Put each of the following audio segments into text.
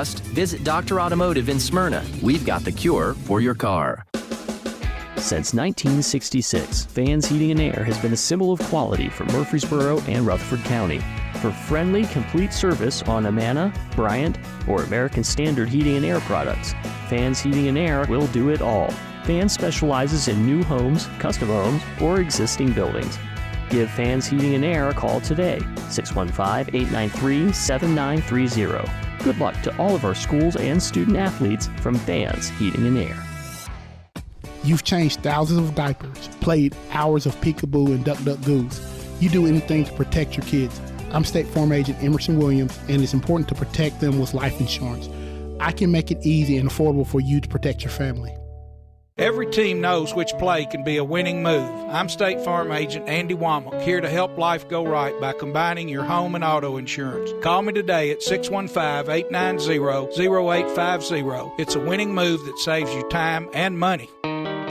trust, visit Dr. Automotive in Smyrna. We've got the cure for your car. Since 1966, Fans Heating and Air has been a symbol of quality for Murfreesboro and Rutherford County. For friendly, complete service on Amana, Bryant, or American Standard Heating and Air products, Fans Heating and Air will do it all. Fans specializes in new homes, custom homes, or existing buildings. Give Fans Heating and Air a call today, 615-893-7930. Good luck to all of our schools and student athletes from Fans Heating and Air. You've changed thousands of diapers, played hours of peekaboo and duck duck goose. You do anything to protect your kids. I'm State Farm Agent Emerson Williams, and it's important to protect them with life insurance. I can make it easy and affordable for you to protect your family. Every team knows which play can be a winning move. I'm State Farm Agent Andy Womack, here to help life go right by combining your home and auto insurance. Call me today at 615-890-0850. It's a winning move that saves you time and money.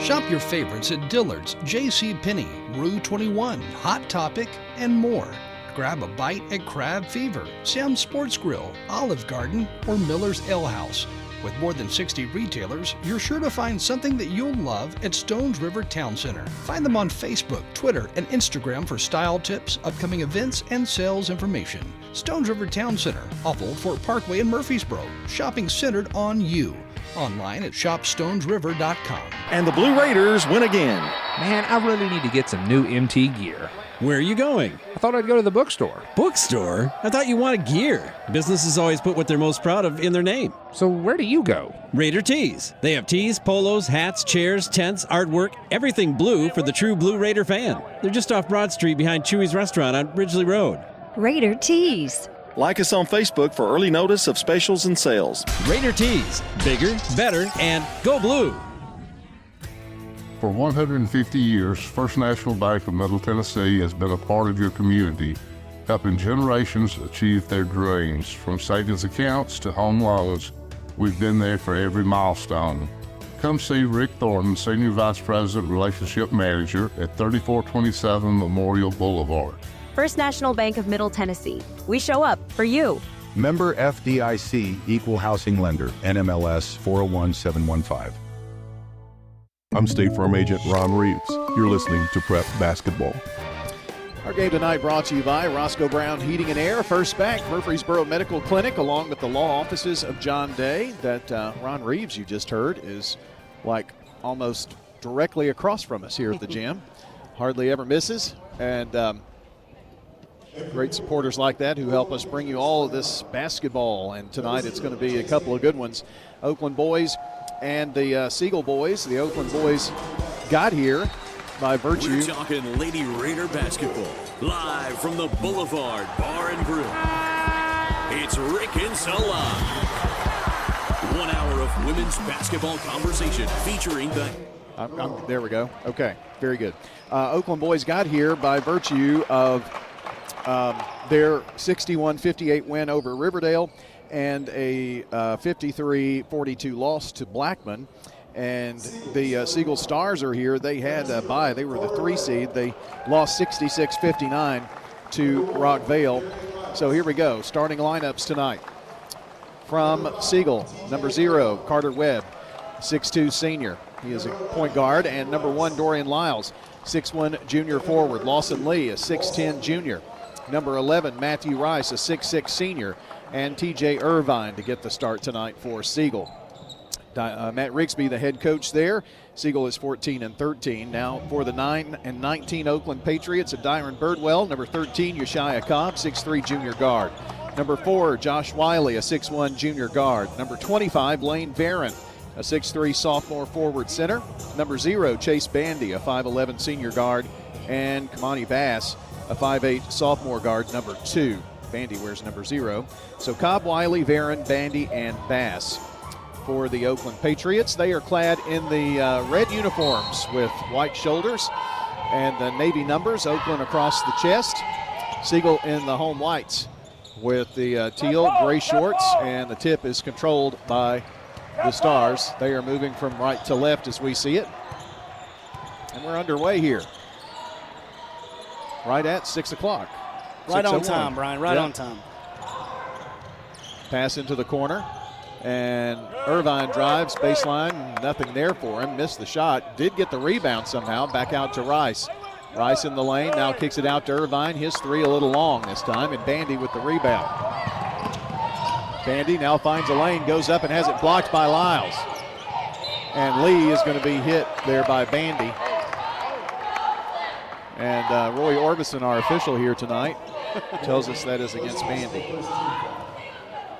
Shop your favorites at Dillard's, JCPenney, Rue 21, Hot Topic, and more. Grab a bite at Crab Fever, Sam's Sports Grill, Olive Garden, or Miller's Ale House. With more than 60 retailers, you're sure to find something that you'll love at Stones River Town Center. Find them on Facebook, Twitter, and Instagram for style tips, upcoming events, and sales information. Stones River Town Center, off Old Fort Parkway in Murfreesboro. Shopping centered on you. Online at shopstonesriver.com. And the Blue Raiders win again. Man, I really need to get some new MT gear. Where are you going? I thought I'd go to the bookstore. Bookstore? I thought you wanted gear. Businesses always put what they're most proud of in their name. So where do you go? Raider Tees. They have tees, polos, hats, chairs, tents, artwork, everything blue for the true Blue Raider fan. They're just off Broad Street behind Chewy's Restaurant on Ridgely Road. Raider Tees. Like us on Facebook for early notice of specials and sales. Raider Tees. Bigger, better, and go blue. For 150 years, First National Bank of Middle Tennessee has been a part of your community, helping generations achieve their dreams. From savings accounts to home loans, we've been there for every milestone. Come see Rick Thornton, Senior Vice President, Relationship Manager at 3427 Memorial Boulevard. First National Bank of Middle Tennessee. We show up for you. Member FDIC, Equal Housing Lender, NMLS 401715. I'm State Farm Agent Ron Reeves. You're listening to Prep Basketball. Our game tonight brought to you by Roscoe Brown Heating and Air, First Bank, Murfreesboro Medical Clinic, along with the law offices of John Day. That Ron Reeves you just heard is like almost directly across from us here at the gym. Hardly ever misses. And great supporters like that who help us bring you all of this basketball. And tonight it's going to be a couple of good ones. Oakland boys and the Siegel boys. The Oakland boys got here by virtue. We're talking Lady Raider basketball, live from the Boulevard Bar and Grill. It's Rick and Salon. 1 hour of women's basketball conversation featuring the... there we go. Okay, very good. Oakland boys got here by virtue of their 61-58 win over Riverdale and a 53-42 loss to Blackman. And the Siegel Stars are here. They had a bye. They were the 3 seed. They lost 66-59 to Rockvale. So here we go. Starting lineups tonight. From Siegel, number 0, Carter Webb, 6'2 senior. He is a point guard. And number 1, Dorian Lyles, 6'1 junior forward. Lawson Lee, a 6'10 junior. Number 11, Matthew Rice, a 6'6 senior. And T.J. Irvine to get the start tonight for Siegel. Matt Rigsby, the head coach there. Siegel is 14-13. Now for the 9-19 Oakland Patriots, Dyron Birdwell. Number 13, Yeshaya Cobb, 6'3 junior guard. Number 4, Josh Wiley, a 6'1 junior guard. Number 25, Lane Barron, a 6'3 sophomore forward center. Number 0, Chase Bandy, a 5'11 senior guard. And Kamani Bass, a 5'8 sophomore guard, number 2. Bandy wears number 0. So Cobb, Wiley, Barron, Bandy, and Bass. For the Oakland Patriots, they are clad in the red uniforms with white shoulders and the navy numbers, Oakland across the chest. Siegel in the home whites with the teal gray shorts, and the tip is controlled by the Stars. They are moving from right to left as we see it. And we're underway here. Right at 6 o'clock. Right on time, Brian, right on time. Pass into the corner. And Irvine drives baseline, nothing there for him. Missed the shot, did get the rebound somehow. Back out to Rice. Rice in the lane, now kicks it out to Irvine. His three a little long this time, and Bandy with the rebound. Bandy now finds a lane, goes up and has it blocked by Lyles. And Lee is going to be hit there by Bandy. And Roy Orbison, our official here tonight, tells us that is against Bandy.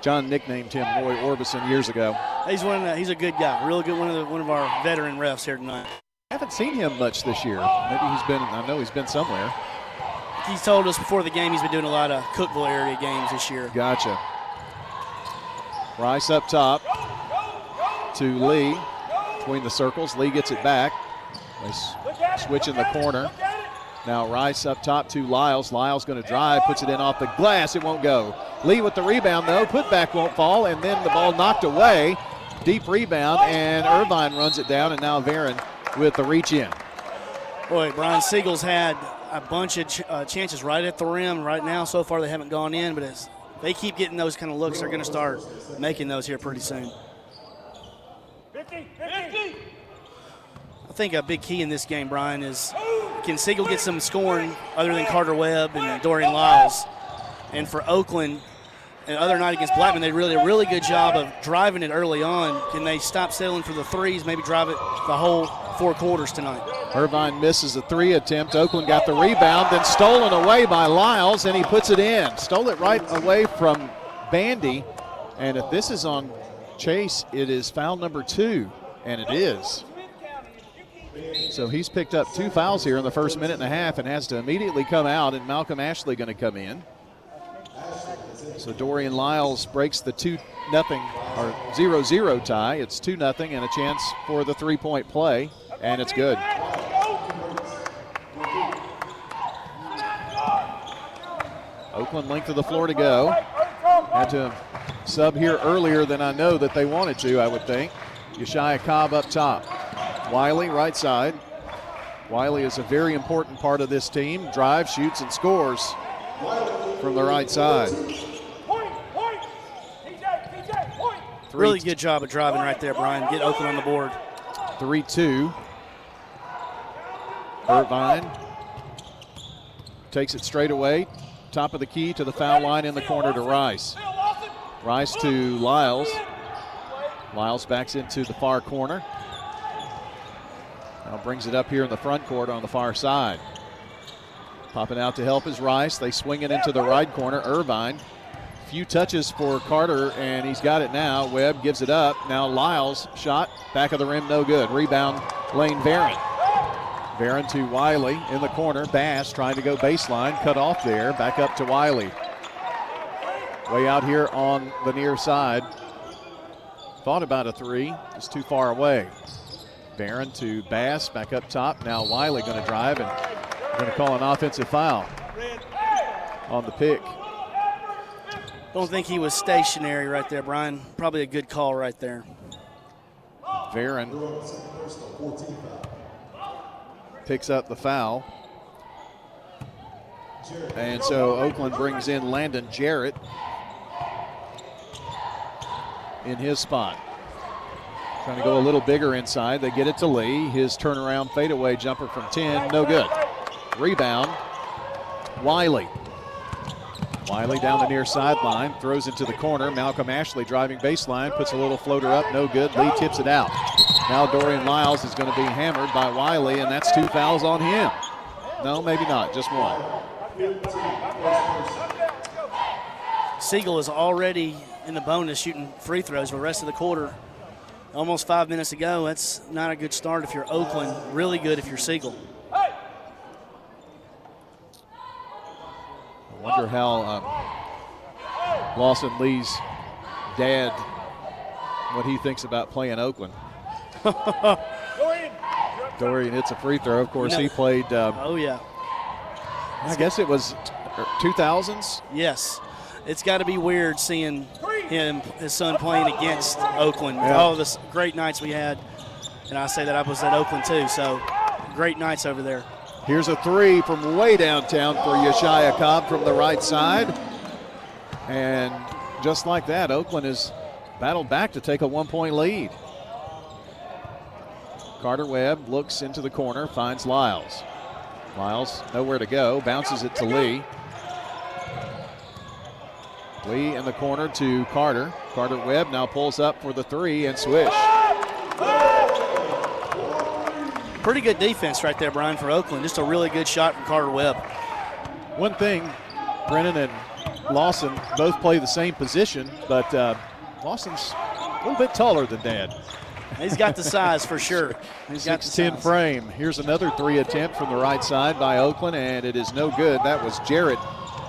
John nicknamed him Roy Orbison years ago. He's a good guy, really good, one of our veteran refs here tonight. I haven't seen him much this year. Maybe I know he's been somewhere. He's told us before the game he's been doing a lot of Cookeville area games this year. Gotcha. Rice up top to Lee between the circles. Lee gets it back. They switch in the corner. Now Rice up top to Lyles. Lyles going to drive, puts it in off the glass. It won't go. Lee with the rebound, though. Putback won't fall, and then the ball knocked away. Deep rebound, and Irvine runs it down, and now Varon with the reach in. Boy, Brian, Siegel's had a bunch of chances right at the rim. Right now, so far, they haven't gone in, but as they keep getting those kind of looks, they're going to start making those here pretty soon. 50. I think a big key in this game, Brian, is can Siegel get some scoring other than Carter Webb and Dorian Lyles? And for Oakland, and other night against Blackman, they really a really good job of driving it early on. Can they stop settling for the threes, maybe drive it the whole 4 quarters tonight? Irvine misses a 3 attempt. Oakland got the rebound, then stolen away by Lyles, and he puts it in. Stole it right away from Bandy. And if this is on Chase, it is foul number 2, and it is. So he's picked up 2 fouls here in the first minute and a half and has to immediately come out, and Malcolm Ashley going to come in. So Dorian Lyles breaks the 2-0 or 0-0 tie. It's 2-0 and a chance for the three-point play, and it's good. Oakland length of the floor to go. Had to sub here earlier than I know that they wanted to, I would think. Yeshaya Cobb up top. Wiley right side. Wiley is a very important part of this team. Drives, shoots, and scores from the right side. Really good job of driving right there, Brian. Get Oakland on the board. 3-2. Irvine takes it straight away. Top of the key to the foul line in the corner to Rice. Rice to Lyles. Lyles backs into the far corner. Now brings it up here in the front court on the far side. Popping out to help is Rice. They swing it into the right corner. Irvine. Few touches for Carter, and he's got it now. Webb gives it up. Now Lyles shot. Back of the rim, no good. Rebound, Lane Varon. Varon to Wiley in the corner. Bass trying to go baseline. Cut off there. Back up to Wiley. Way out here on the near side. Thought about a 3. Just too far away. Varon to Bass. Back up top. Now Wiley going to drive and going to call an offensive foul on the pick. Don't think he was stationary right there, Brian. Probably a good call right there. Varon picks up the foul. And so Oakland brings in Landon Jarrett in his spot. Trying to go a little bigger inside. They get it to Lee. His turnaround fadeaway jumper from 10, no good. Rebound, Wiley. Wiley down the near sideline, throws it to the corner. Malcolm Ashley driving baseline, puts a little floater up, no good. Lee tips it out. Now Dorian Lyles is going to be hammered by Wiley, and that's 2 fouls on him. No, maybe not, just 1. Siegel is already in the bonus shooting free throws for the rest of the quarter. Almost 5 minutes to go. That's not a good start if you're Oakland. Really good if you're Siegel. I wonder how Lawson Lee's dad, what he thinks about playing Oakland. Dorian hits a free throw. Of course, he played. Oh, yeah. I guess it was 2000s? Yes. It's got to be weird seeing his son playing against Oakland. Yeah. All the great nights we had. And I say that I was at Oakland too, so great nights over there. Here's a 3 from way downtown for Yeshaya Cobb from the right side. And just like that, Oakland is battled back to take a 1-point lead. Carter Webb looks into the corner, finds Lyles. Lyles nowhere to go, bounces it to Lee. Lee in the corner to Carter. Carter Webb now pulls up for the three and swish. Pretty good defense right there, Brian, for Oakland. Just a really good shot from Carter Webb. One thing, Brennan and Lawson both play the same position, but Lawson's a little bit taller than Dad. He's got the size for sure. He's got the 6'10" frame. Here's another three attempt from the right side by Oakland, and it is no good. That was Jarrett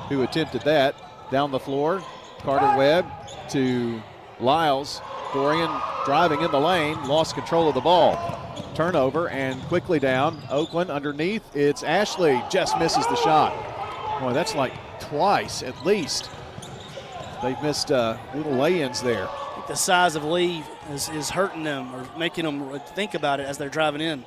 who attempted that. Down the floor, Carter Webb to Lyles. Dorian driving in the lane, lost control of the ball. Turnover and quickly down. Oakland underneath. It's Ashley, just misses the shot. Boy, that's like twice at least. They've missed little lay-ins there. I think the size of Lee is hurting them or making them think about it as they're driving in.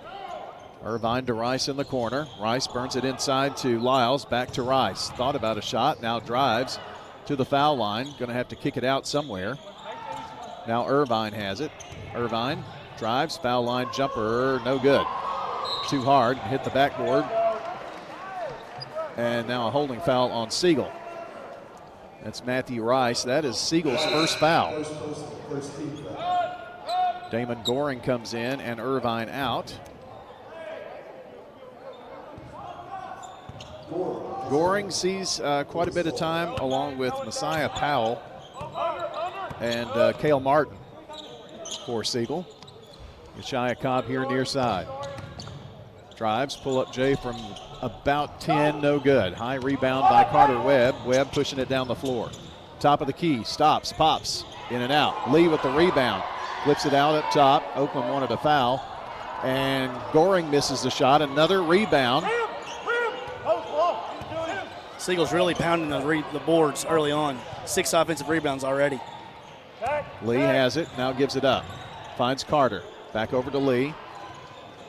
Irvine to Rice in the corner. Rice burns it inside to Lyles, back to Rice. Thought about a shot, now drives to the foul line. Going to have to kick it out somewhere. Now Irvine has it. Irvine drives, foul line jumper, no good. Too hard, hit the backboard. And now a holding foul on Siegel. That's Matthew Rice. That is Siegel's first foul. Damon Goring comes in and Irvine out. Goring sees quite a bit of time along with Messiah Powell and Cale Martin for Siegel. Yeshaya Cobb here near side. Drives, pull up Jay from about 10, no good. High rebound by Carter Webb. Webb pushing it down the floor. Top of the key, stops, pops, in and out. Lee with the rebound, flips it out up top. Oakland wanted a foul, and Goring misses the shot. Another rebound. Siegel's really pounding the boards early on. 6 offensive rebounds already. Lee has it, now gives it up. Finds Carter, back over to Lee.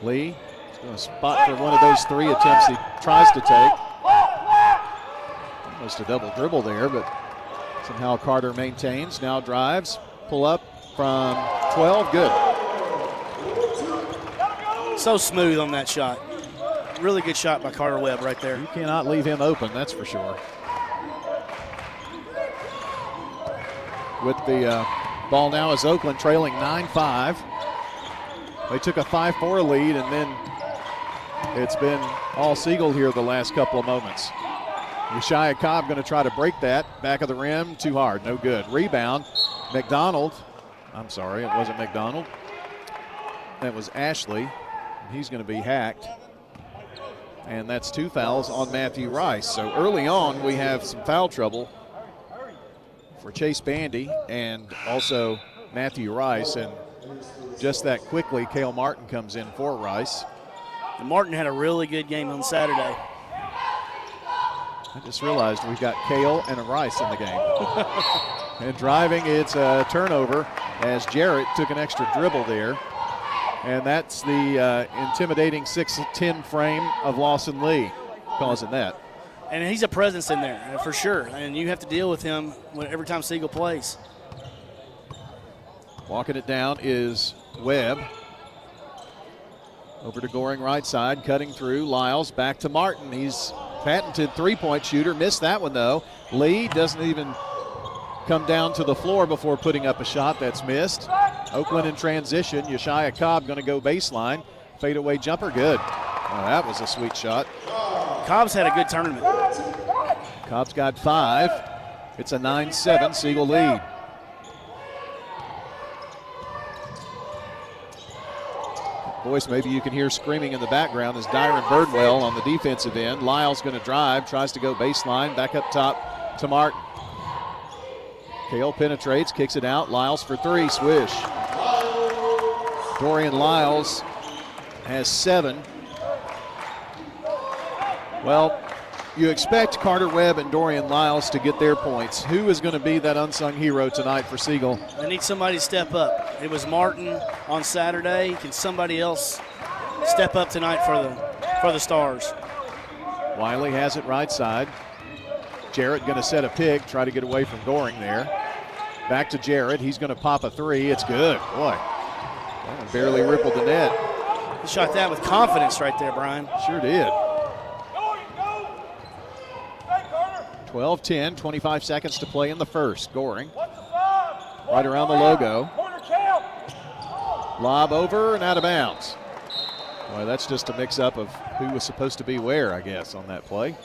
Lee is going to spot for one of those 3 attempts he tries to take. Almost a double dribble there, but somehow Carter maintains. Now drives, pull up from 12, good. So smooth on that shot. Really good shot by Carter Webb right there. You cannot leave him open, that's for sure. With the ball now is Oakland trailing 9-5. They took a 5-4 lead, and then it's been all Siegel here the last couple of moments. Yeshaya Cobb going to try to break that. Back of the rim, too hard, no good. Rebound, McDonald. I'm sorry, it wasn't McDonald. That was Ashley. He's going to be hacked. And that's 2 fouls on Matthew Rice. So early on, we have some foul trouble for Chase Bandy and also Matthew Rice. And just that quickly, Cale Martin comes in for Rice. And Martin had a really good game on Saturday. I just realized we've got Cale and a Rice in the game. And driving, it's a turnover as Jarrett took an extra dribble there. And that's the intimidating 6'10" frame of Lawson Lee causing that. And he's a presence in there, for sure. And you have to deal with him every time Siegel plays. Walking it down is Webb. Over to Goring right side, cutting through. Lyles back to Martin. He's patented three-point shooter. Missed that one, though. Lee doesn't even come down to the floor before putting up a shot that's missed. Oakland in transition. Yeshaya Cobb going to go baseline. Fadeaway jumper, good. Oh, that was a sweet shot. Cobb's had a good tournament. Cobb's got 5. It's a 9-7 Siegel lead. Boys, maybe you can hear screaming in the background is Dyron Birdwell on the defensive end. Lyles going to drive, tries to go baseline, back up top to Martin. Cale penetrates, kicks it out. Lyles for 3, swish. Dorian Lyles has 7. Well, you expect Carter Webb and Dorian Lyles to get their points. Who is going to be that unsung hero tonight for Siegel? They need somebody to step up. It was Martin on Saturday. Can somebody else step up tonight for the Stars? Wiley has it right side. Jarrett going to set a pick, try to get away from Goring there. Back to Jarrett. He's going to pop a three. It's good. Boy, that one barely rippled the net. He shot that with confidence right there, Brian. Sure did. 12-10, 25 seconds to play in the first. Goring right around the logo. Lob over and out of bounds. Boy, that's just a mix-up of who was supposed to be where, I guess, on that play.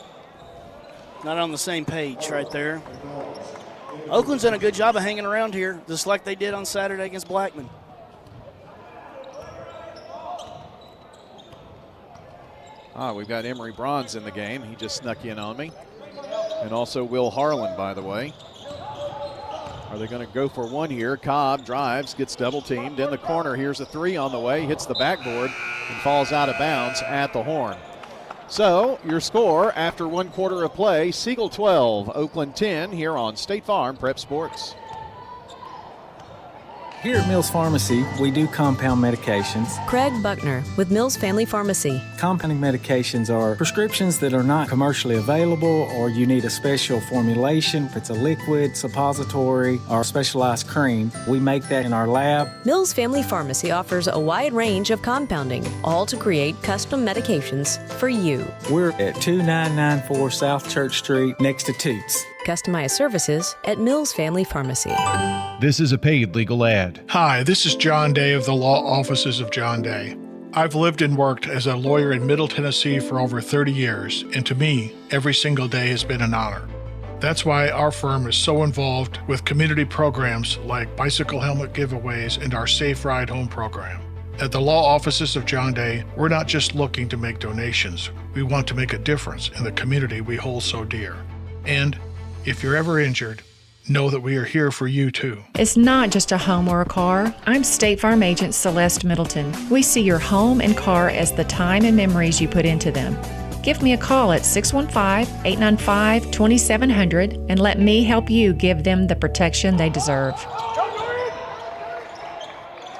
Not on the same page right there. Oakland's done a good job of hanging around here, just like they did on Saturday against Blackman. We've got Emory Bronze in the game. He just snuck in on me. And also Will Harlan, by the way. Are they going to go for one here? Cobb drives, gets double teamed. In the corner, here's a three on the way. Hits the backboard and falls out of bounds at the horn. So your score after 1 quarter of play, Siegel 12, Oakland 10 here on State Farm Prep Sports. Here at Mills Pharmacy, we do compound medications. Craig Buckner with Mills Family Pharmacy. Compounding medications are prescriptions that are not commercially available, or you need a special formulation. If it's a liquid, suppository, or a specialized cream, we make that in our lab. Mills Family Pharmacy offers a wide range of compounding, all to create custom medications for you. We're at 2994 South Church Street, next to Toots. Customized services at Mills Family Pharmacy. This is a paid legal ad. Hi, this is John Day of the Law Offices of John Day. I've lived and worked as a lawyer in Middle Tennessee for over 30 years, and to me, every single day has been an honor. That's why our firm is so involved with community programs like bicycle helmet giveaways and our Safe Ride Home program. At the Law Offices of John Day, we're not just looking to make donations. We want to make a difference in the community we hold so dear. And if you're ever injured, know that we are here for you too. It's not just a home or a car. I'm State Farm Agent Celeste Middleton. We see your home and car as the time and memories you put into them. Give me a call at 615-895-2700 and let me help you give them the protection they deserve.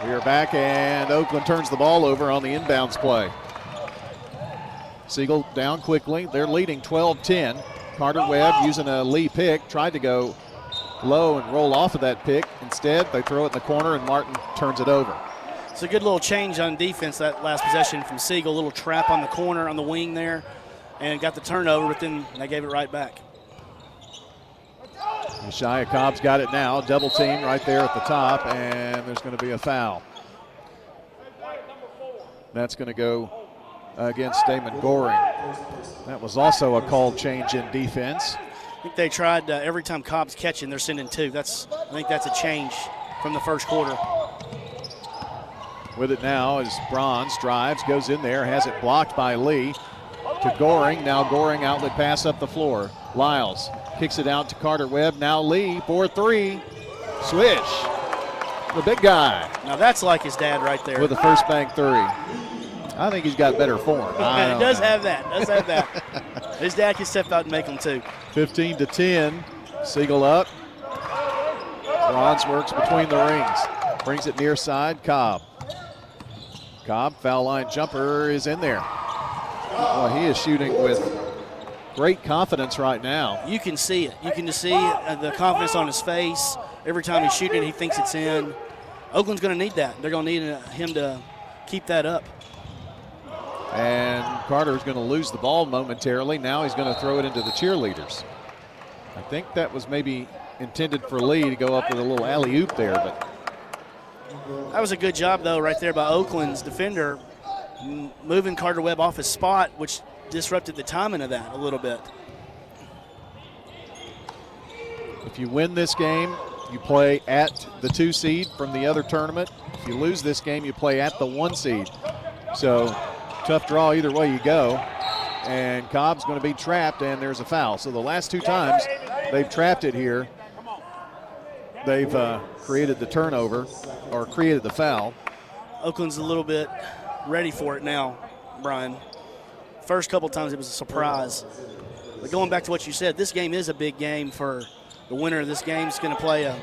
We are back, and Oakland turns the ball over on the inbounds play. Siegel down quickly. They're leading 12-10. Carter Webb using a Lee pick, tried to go low and roll off of that pick. Instead, they throw it in the corner, and Martin turns it over. It's a good little change on defense that last possession from Siegel. A little trap on the corner on the wing there, and got the turnover, but then they gave it right back. Shia Cobb's got it now. Double team right there at the top, and there's going to be a foul. That's going to go against Damon Goring. That was also a called change in defense. I think they tried every time Cobb's catching, they're sending two. I think that's a change from the first quarter. With it now is Bronze, drives, goes in there, has it blocked by Lee to Goring. Now Goring outlet pass up the floor. Lyles kicks it out to Carter Webb. Now Lee for three. Swish. The big guy. Now that's like his dad right there. With the first bank three. I think he's got better form. It does have that. His dad can step out and make them too. 15-10. Siegel up. Bronze works between the rings. Brings it near side. Cobb, foul line jumper is in there. Well, he is shooting with great confidence right now. You can see it. You can just see the confidence on his face. Every time he's shooting, he thinks it's in. Oakland's going to need that. They're going to need him to keep that up. And Carter's going to lose the ball momentarily. Now he's going to throw it into the cheerleaders. I think that was maybe intended for Lee to go up with a little alley-oop there, but that was a good job, though, right there by Oakland's defender, moving Carter Webb off his spot, which disrupted the timing of that a little bit. If you win this game, you play at the 2 seed from the other tournament. If you lose this game, you play at the 1 seed. So tough draw either way you go. And Cobb's going to be trapped, and there's a foul. So the last 2 times they've trapped it here, they've created the turnover or created the foul. Oakland's a little bit ready for it now, Brian. First couple times it was a surprise. But going back to what you said, this game is a big game for the winner of this game. Is going to play a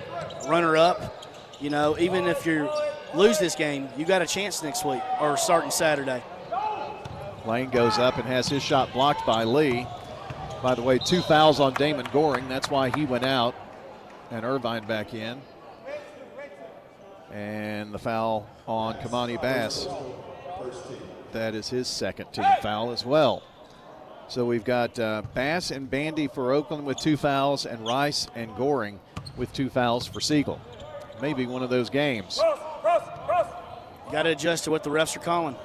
runner-up. You know, even if you lose this game, you got a chance next week or starting Saturday. Lane goes up and has his shot blocked by Lee. By the way, 2 fouls on Damon Goring. That's why he went out. And Irvine back in. And the foul on Kamani Bass. That is his second team foul as well. So we've got Bass and Bandy for Oakland with 2 fouls, and Rice and Goring with 2 fouls for Siegel. Maybe one of those games. Got to adjust to what the refs are calling.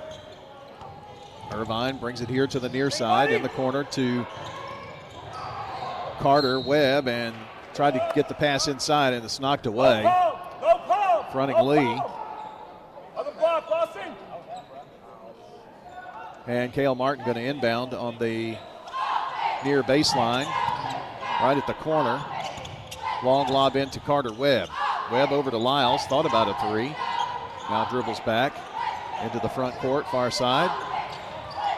Irvine brings it here to the near side in the corner to Carter Webb, and tried to get the pass inside, and it's knocked away. Fronting Lee. And Cale Martin going to inbound on the near baseline, right at the corner. Long lob into Carter Webb. Webb over to Lyles, thought about a 3. Now dribbles back into the front court, far side.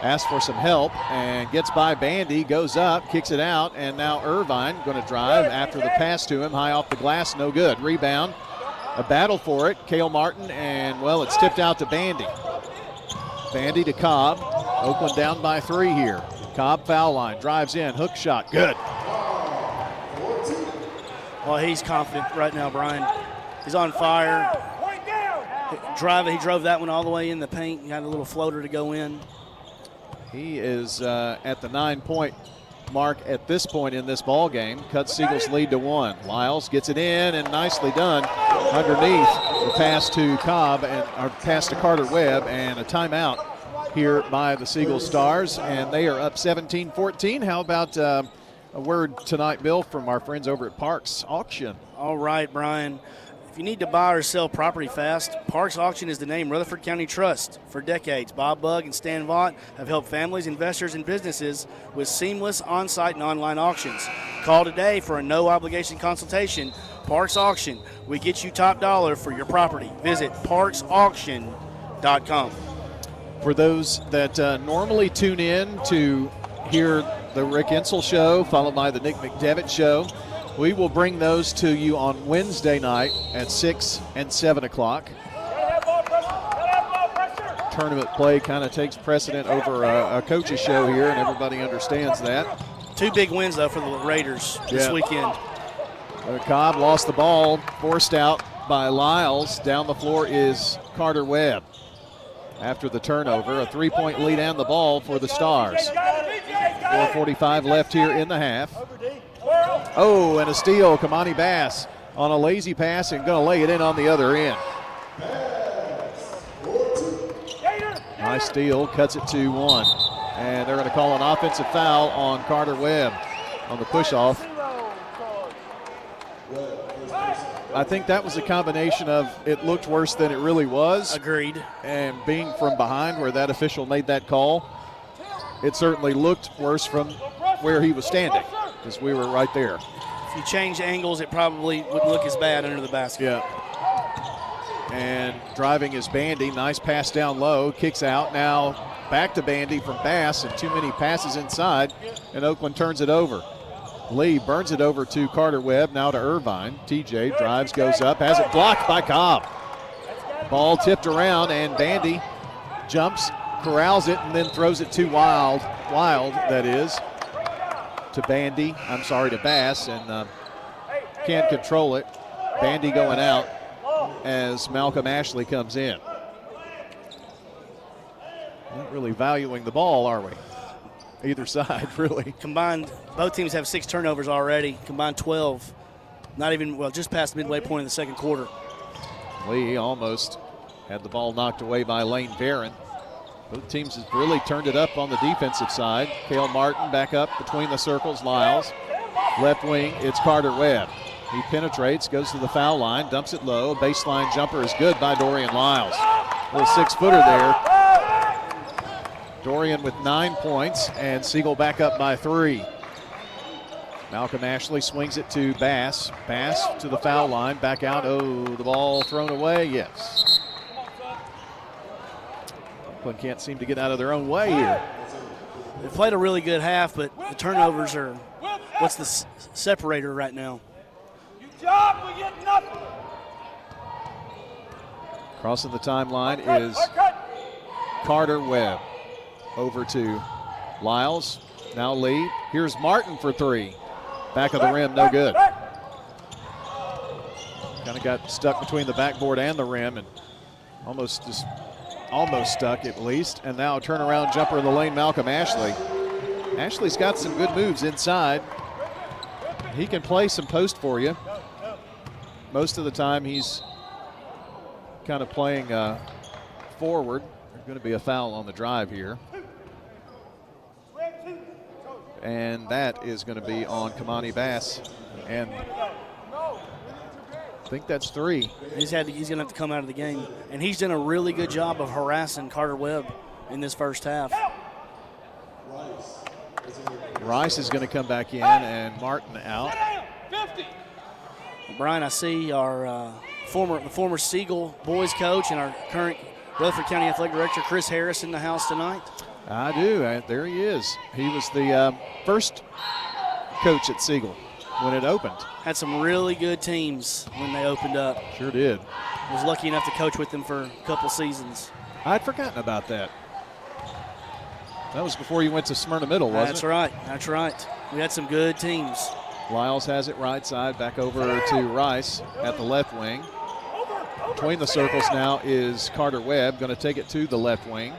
Asks for some help and gets by Bandy, goes up, kicks it out, and now Irvine going to drive after the pass to him, high off the glass, no good. Rebound, a battle for it, Cale Martin, and well, it's tipped out to Bandy. Bandy to Cobb. Oakland down by 3 here. Cobb foul line, drives in, hook shot, good. Well, he's confident right now, Brian. He's on fire. He drove that one all the way in the paint. He had a little floater to go in. He is at the 9-point mark at this point in this ball game. Cuts Siegel's lead to 1. Lyles gets it in, and nicely done underneath. The pass to Cobb, or pass to Carter Webb, and a timeout here by the Siegel Stars, and they are up 17-14. How about a word tonight, Bill, from our friends over at Parks Auction? All right, Brian. If you need to buy or sell property fast, Parks Auction is the name Rutherford County Trust. For decades, Bob Bugg and Stan Vaught have helped families, investors, and businesses with seamless on-site and online auctions. Call today for a no-obligation consultation. Parks Auction. We get you top dollar for your property. Visit parksauction.com. For those that normally tune in to hear the Rick Insel Show, followed by the Nick McDevitt Show, we will bring those to you on Wednesday night at 6 and 7 o'clock. Tournament play kind of takes precedent over a coach's show here, and everybody understands that. 2 big wins, though, for the Raiders this weekend. Cobb lost the ball, forced out by Lyles. Down the floor is Carter Webb. After the turnover, a 3-point lead and the ball for the Stars. 4:45 left here in the half. Oh, and a steal, Kamani Bass on a lazy pass and going to lay it in on the other end. Nice steal, cuts it to 1. And they're going to call an offensive foul on Carter Webb on the push-off. I think that was a combination of it looked worse than it really was. Agreed. And being from behind where that official made that call, it certainly looked worse from where he was standing because we were right there. If you change angles, it probably wouldn't look as bad under the basket. Yeah. And driving is Bandy. Nice pass down low. Kicks out. Now back to Bandy from Bass, and too many passes inside, and Oakland turns it over. Lee burns it over to Carter Webb, now to Irvine. TJ drives, goes up, has it blocked by Cobb. Ball tipped around, and Bandy jumps, corrals it, and then throws it to Wild, that is, to Bass, and can't control it. Bandy going out as Malcolm Ashley comes in. Not really valuing the ball, are we? Either side, really. Combined, both teams have 6 turnovers already. Combined 12. Not even, just past the midway point of the second quarter. Lee almost had the ball knocked away by Lane Barron. Both teams have really turned it up on the defensive side. Cale Martin back up between the circles. Lyles. Left wing, it's Carter Webb. He penetrates, goes to the foul line, dumps it low. A baseline jumper is good by Dorian Lyles. Little 6-footer there. Dorian with 9 points, and Siegel back up by 3. Malcolm Ashley swings it to Bass. Bass to the foul line, back out. Oh, the ball thrown away, yes. Oakland can't seem to get out of their own way here. They played a really good half, but the turnovers are what's the separator right now. Crossing the timeline is Carter Webb. Over to Lyles, now Lee. Here's Martin for 3. Back of the rim, no good. Kind of got stuck between the backboard and the rim and almost stuck at least. And now a turnaround jumper in the lane, Malcolm Ashley. Ashley's got some good moves inside. He can play some post for you. Most of the time he's kind of playing forward. There's going to be a foul on the drive here. And that is going to be on Kamani Bass. And I think that's 3. He's going to have to come out of the game. And he's done a really good job of harassing Carter Webb in this first half. Rice is going to come back in and Martin out. Brian, I see our former Siegel boys coach and our current Rutherford County Athletic Director, Chris Harris, in the house tonight. I do. There he is. He was the first coach at Siegel when it opened. Had some really good teams when they opened up. Sure did. Was lucky enough to coach with them for a couple seasons. I'd forgotten about that. That was before you went to Smyrna Middle, wasn't it? That's right. We had some good teams. Lyles has it right side, back over to Rice at the left wing. Between the circles now is Carter Webb, going to take it to the left wing.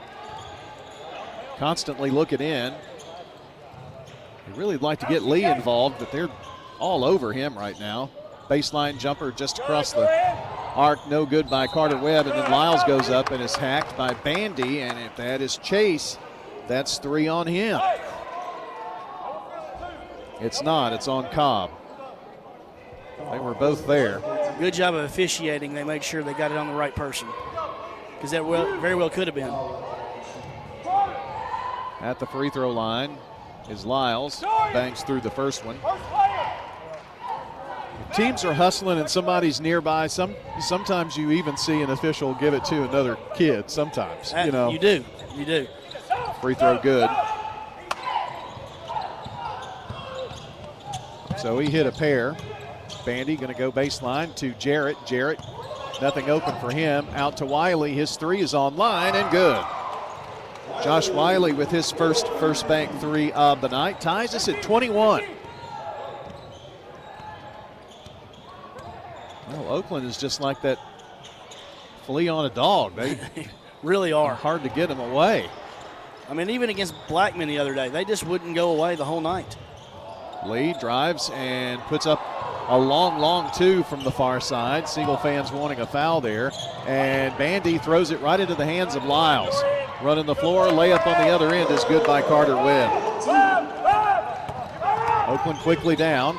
Constantly looking in. He'd really like to get Lee involved, but they're all over him right now. Baseline jumper just across the arc, no good by Carter Webb, and then Lyles goes up and is hacked by Bandy, and if that is Chase, that's 3 on him. It's not, it's on Cobb. They were both there. Good job of officiating. They made sure they got it on the right person, because that very well could have been. At the free throw line is Lyles. Bangs through the first one. If teams are hustling and somebody's nearby, sometimes you even see an official give it to another kid sometimes. You do. Free throw good. So he hit a pair. Bandy going to go baseline to Jarrett. Jarrett, nothing open for him. Out to Wiley. His 3 is online and good. Josh Wiley with his first bank 3 of the night. Ties us at 21. Well, Oakland is just like that flea on a dog. They really are. Hard to get them away. I mean, even against Blackman the other day, they just wouldn't go away the whole night. Lee drives and puts up a long 2 from the far side. Siegel fans wanting a foul there. And Bandy throws it right into the hands of Lyles. Running the floor, layup on the other end is good by Carter Webb. Oakland quickly down.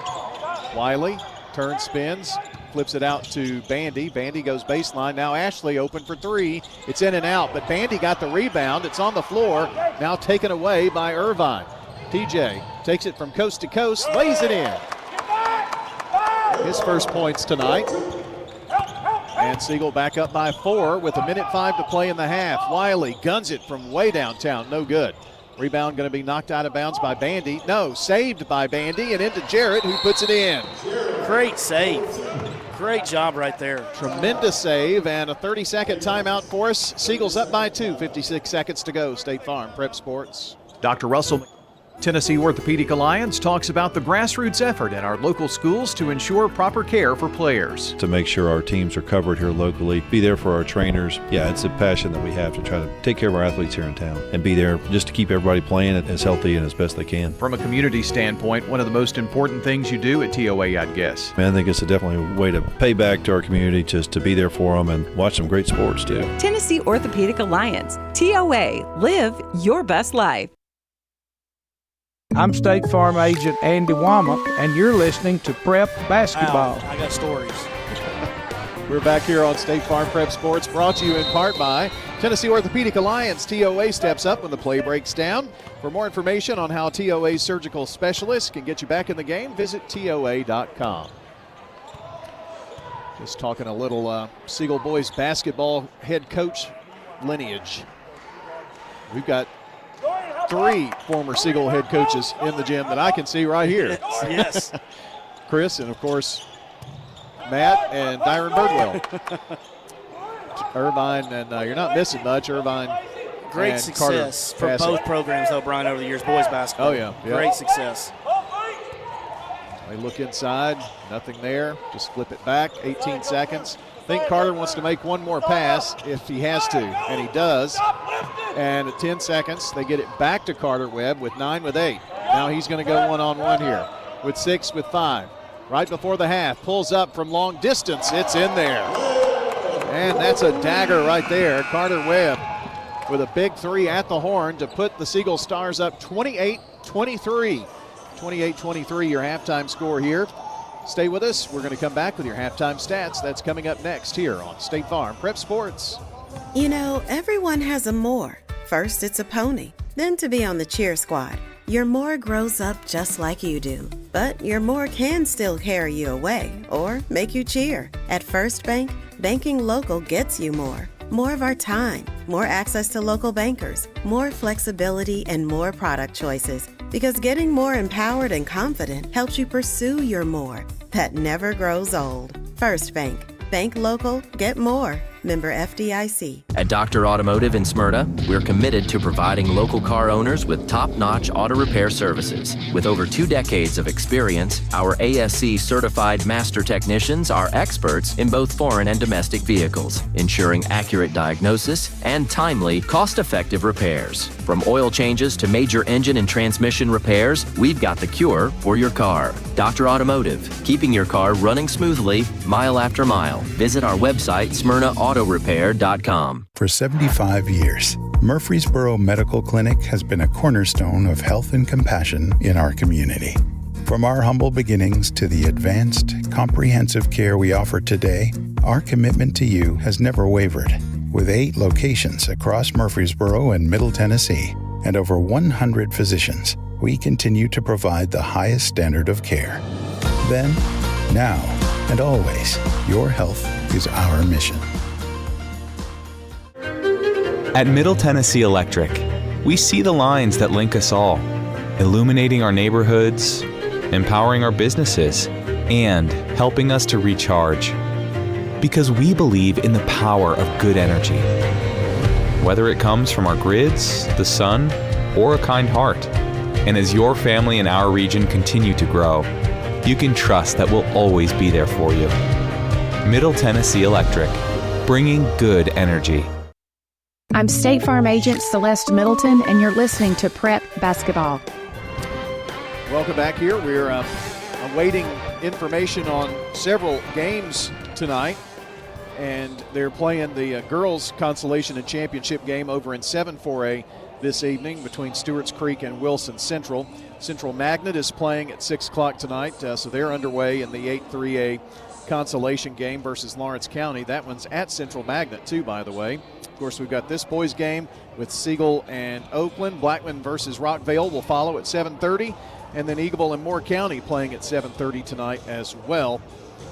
Wiley turns, spins, flips it out to Bandy. Bandy goes baseline. Now Ashley open for 3. It's in and out, but Bandy got the rebound. It's on the floor, now taken away by Irvine. TJ takes it from coast to coast, lays it in. His first points tonight. And Siegel back up by 4 with 1:05 to play in the half. Wiley guns it from way downtown, no good. Rebound going to be knocked out of bounds by Bandy. No, saved by Bandy and into Jarrett, who puts it in. Great save. Great job right there. Tremendous save, and a 30-second timeout for us. Siegel's up by 2, 56 seconds to go. State Farm Prep Sports. Dr. Russell, Tennessee Orthopedic Alliance talks about the grassroots effort in our local schools to ensure proper care for players. To make sure our teams are covered here locally, be there for our trainers. Yeah, it's a passion that we have to try to take care of our athletes here in town and be there just to keep everybody playing as healthy and as best they can. From a community standpoint, one of the most important things you do at TOA, I'd guess. I think it's definitely a way to pay back to our community, just to be there for them and watch some great sports too. Tennessee Orthopedic Alliance, TOA, live your best life. I'm State Farm Agent Andy Womack, and you're listening to Prep Basketball. I got stories. We're back here on State Farm Prep Sports, brought to you in part by Tennessee Orthopedic Alliance. TOA steps up when the play breaks down. For more information on how TOA's surgical specialists can get you back in the game, visit TOA.com. Just talking a little Siegel boys basketball head coach lineage. We've got 3 former Siegel head coaches in the gym that I can see right here. Yes. Chris and, of course, Matt and Dyron Birdwell. Irvine, and you're not missing much. Irvine. Great success for both programs, though, Brian, over the years, boys basketball. Oh, yeah. Great success. They look inside, nothing there. Just flip it back, 18 seconds. I think Carter wants to make one more pass if he has to, and he does. And at 10 seconds, they get it back to Carter Webb with 9 with 8. Now he's going to go one-on-one here with 6 with 5. Right before the half, pulls up from long distance. It's in there. And that's a dagger right there. Carter Webb with a big 3 at the horn to put the Siegel Stars up 28-23. 28-23, your halftime score here. Stay with us. We're going to come back with your halftime stats. That's coming up next here on State Farm Prep Sports. You know, everyone has a more. First, it's a pony. Then to be on the cheer squad. Your more grows up just like you do. But your more can still carry you away or make you cheer. At First Bank, banking local gets you more. More of our time, more access to local bankers, more flexibility, and more product choices. Because getting more empowered and confident helps you pursue your more. That never grows old. First Bank. Bank local, get more. Member FDIC. At Dr. Automotive in Smyrna, we're committed to providing local car owners with top-notch auto repair services. With over 2 decades of experience, our ASC certified master technicians are experts in both foreign and domestic vehicles, ensuring accurate diagnosis and timely, cost-effective repairs. From oil changes to major engine and transmission repairs, we've got the cure for your car. Dr. Automotive, keeping your car running smoothly, mile after mile. Visit our website, SmyrnaAutorepair.com. For 75 years, Murfreesboro Medical Clinic has been a cornerstone of health and compassion in our community. From our humble beginnings to the advanced, comprehensive care we offer today, our commitment to you has never wavered. With 8 locations across Murfreesboro and Middle Tennessee and over 100 physicians, we continue to provide the highest standard of care. Then, now, and always, your health is our mission. At Middle Tennessee Electric, we see the lines that link us all, illuminating our neighborhoods, empowering our businesses, and helping us to recharge. Because we believe in the power of good energy. Whether it comes from our grids, the sun, or a kind heart. And as your family and our region continue to grow, you can trust that we'll always be there for you. Middle Tennessee Electric, bringing good energy. I'm State Farm Agent Celeste Middleton, and you're listening to Prep Basketball. Welcome back here. We're awaiting information on several games tonight, and they're playing the girls' consolation and championship game over in 7-4A this evening between Stewart's Creek and Wilson Central. Central Magnet is playing at 6 o'clock tonight, so they're underway in the 8-3A consolation game versus Lawrence County. That one's at Central Magnet, too, by the way. Of course, we've got this boys' game with Siegel and Oakland. Blackman versus Rockvale will follow at 7:30, and then Eagleville and Moore County playing at 7:30 tonight as well.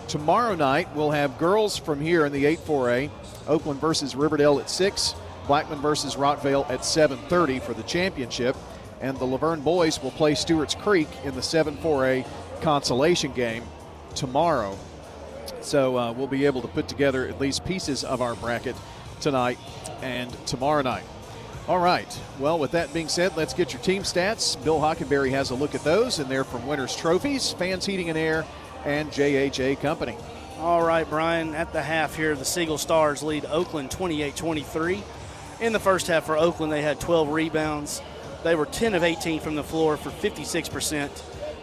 Tomorrow night, we'll have girls from here in the 8-4A. Oakland versus Riverdale at 6. Blackman versus Rockvale at 7:30 for the championship. And the Laverne boys will play Stewart's Creek in the 7-4A consolation game tomorrow. So we'll be able to put together at least pieces of our bracket tonight and tomorrow night. All right. Well, with that being said, let's get your team stats. Bill Hockenberry has a look at those, and they're from Winners Trophies, Fans Heating and Air, and JHA Company. All right, Brian, at the half here, the Siegel Stars lead Oakland 28-23. In the first half for Oakland, they had 12 rebounds. They were 10 of 18 from the floor for 56%.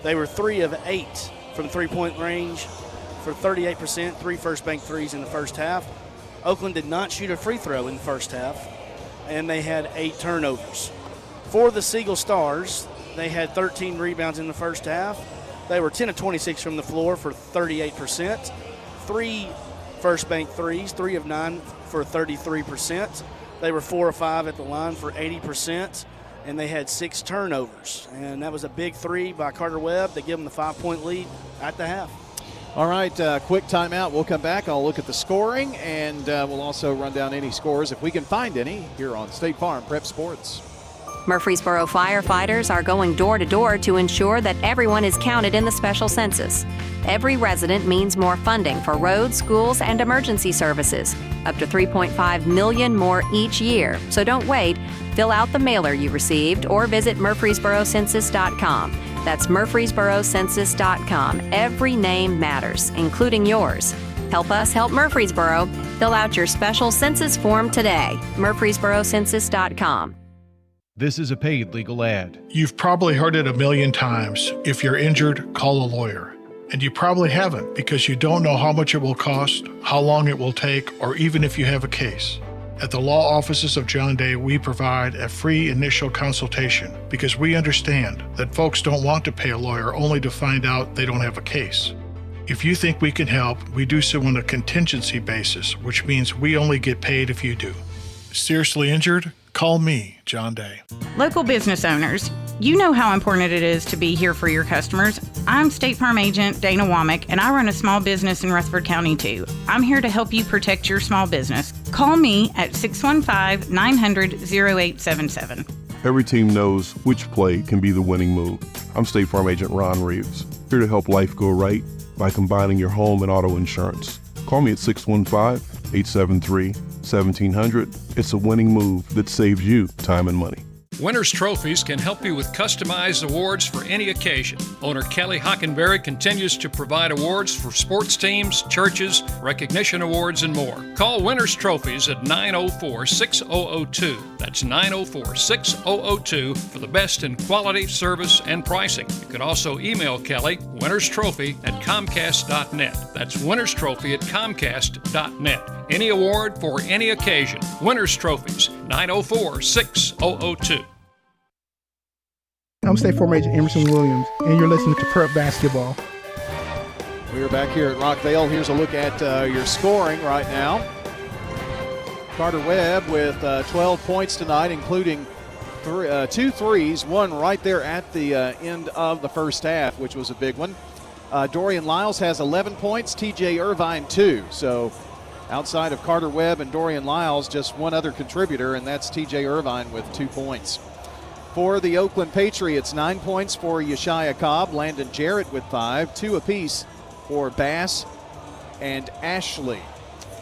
They were 3 of 8 from three-point range for 38%, 3 First Bank threes in the first half. Oakland did not shoot a free throw in the first half, and they had 8 turnovers. For the Siegel Stars, they had 13 rebounds in the first half. They were 10 of 26 from the floor for 38%, 3 First Bank threes, 3 of 9 for 33%. They were 4 of 5 at the line for 80%, and they had 6 turnovers. And that was a big 3 by Carter Webb to give them the 5-point lead at the half. All right, quick timeout. We'll come back. I'll look at the scoring, and we'll also run down any scores, if we can find any, here on State Farm Prep Sports. Murfreesboro firefighters are going door to door to ensure that everyone is counted in the special census. Every resident means more funding for roads, schools, and emergency services. Up to $3.5 million more each year. So don't wait. Fill out the mailer you received or visit murfreesborocensus.com. That's murfreesborocensus.com. Every name matters, including yours. Help us help Murfreesboro. Fill out your special census form today. murfreesborocensus.com. This is a paid legal ad. You've probably heard it a million times. If you're injured, call a lawyer. And you probably haven't because you don't know how much it will cost, how long it will take, or even if you have a case. At the law offices of John Day, we provide a free initial consultation because we understand that folks don't want to pay a lawyer only to find out they don't have a case. If you think we can help, we do so on a contingency basis, which means we only get paid if you do. Seriously injured? Call me, John Day. Local business owners, you know how important it is to be here for your customers. I'm State Farm Agent Dana Womack, and I run a small business in Rutherford County, too. I'm here to help you protect your small business. Call me at 615-900-0877. Every team knows which play can be the winning move. I'm State Farm Agent Ron Reeves, here to help life go right by combining your home and auto insurance. Call me at 615-873-1700. It's a winning move that saves you time and money. Winners Trophies can help you with customized awards for any occasion. Owner Kelly Hockenberry continues to provide awards for sports teams, churches, recognition awards, and more. Call Winners Trophies at 904-6002. That's 904-6002 for the best in quality, service, and pricing. You can also email Kelly, winnerstrophy@comcast.net. That's winnerstrophy@comcast.net. Any award for any occasion. Winners Trophies, 904-6002. I'm State Farm Agent Emerson Williams, and you're listening to Prep Basketball. We're back here at Rockvale. Here's a look at your scoring right now. Carter Webb with 12 points tonight, including 2 threes, one right there at the end of the first half, which was a big one. Dorian Lyles has 11 points, TJ Irvine 2. So outside of Carter Webb and Dorian Lyles, just one other contributor, and that's TJ Irvine with 2 points. For the Oakland Patriots, 9 points for Yeshia Cobb, Landon Jarrett with 5, 2 apiece for Bass and Ashley.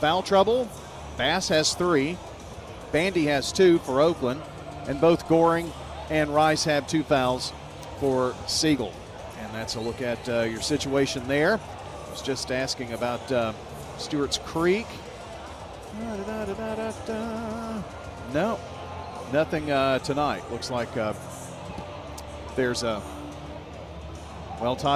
Foul trouble, Bass has 3, Bandy has 2 for Oakland, and both Goring and Rice have 2 fouls for Siegel. And that's a look at your situation there. I was just asking about Stewart's Creek. No, nothing tonight. Looks like there's Todd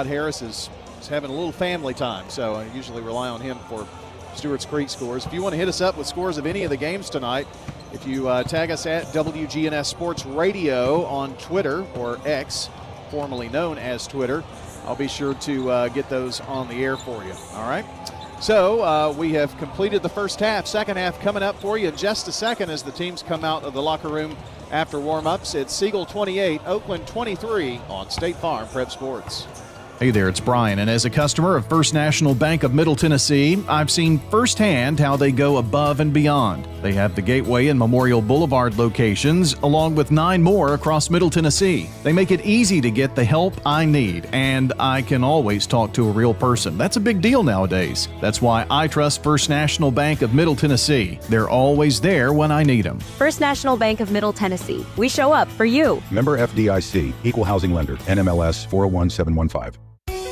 Harris is having a little family time, so I usually rely on him for Stewart's Creek scores. If you want to hit us up with scores of any of the games tonight, if you tag us at WGNS Sports Radio on Twitter, or X, formerly known as Twitter, I'll be sure to get those on the air for you. All right? So we have completed the first half. Second half coming up for you in just a second as the teams come out of the locker room after warm-ups. It's Siegel 28, Oakland 23 on State Farm Prep Sports. Hey there, it's Brian, and as a customer of First National Bank of Middle Tennessee, I've seen firsthand how they go above and beyond. They have the Gateway and Memorial Boulevard locations, along with 9 more across Middle Tennessee. They make it easy to get the help I need, and I can always talk to a real person. That's a big deal nowadays. That's why I trust First National Bank of Middle Tennessee. They're always there when I need them. First National Bank of Middle Tennessee. We show up for you. Member FDIC, Equal Housing Lender, NMLS 401715.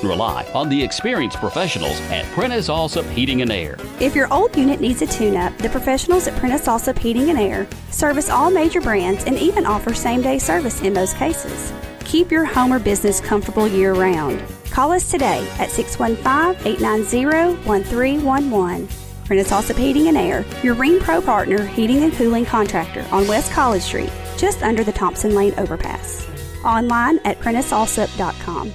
Rely on the experienced professionals at Prentice Allsup Heating and Air. If your old unit needs a tune-up, the professionals at Prentice Allsup Heating and Air service all major brands and even offer same-day service in most cases. Keep your home or business comfortable year-round. Call us today at 615-890-1311. Prentice Allsup Heating and Air, your Ring Pro partner heating and cooling contractor on West College Street, just under the Thompson Lane overpass. Online at PrenticeAllsup.com.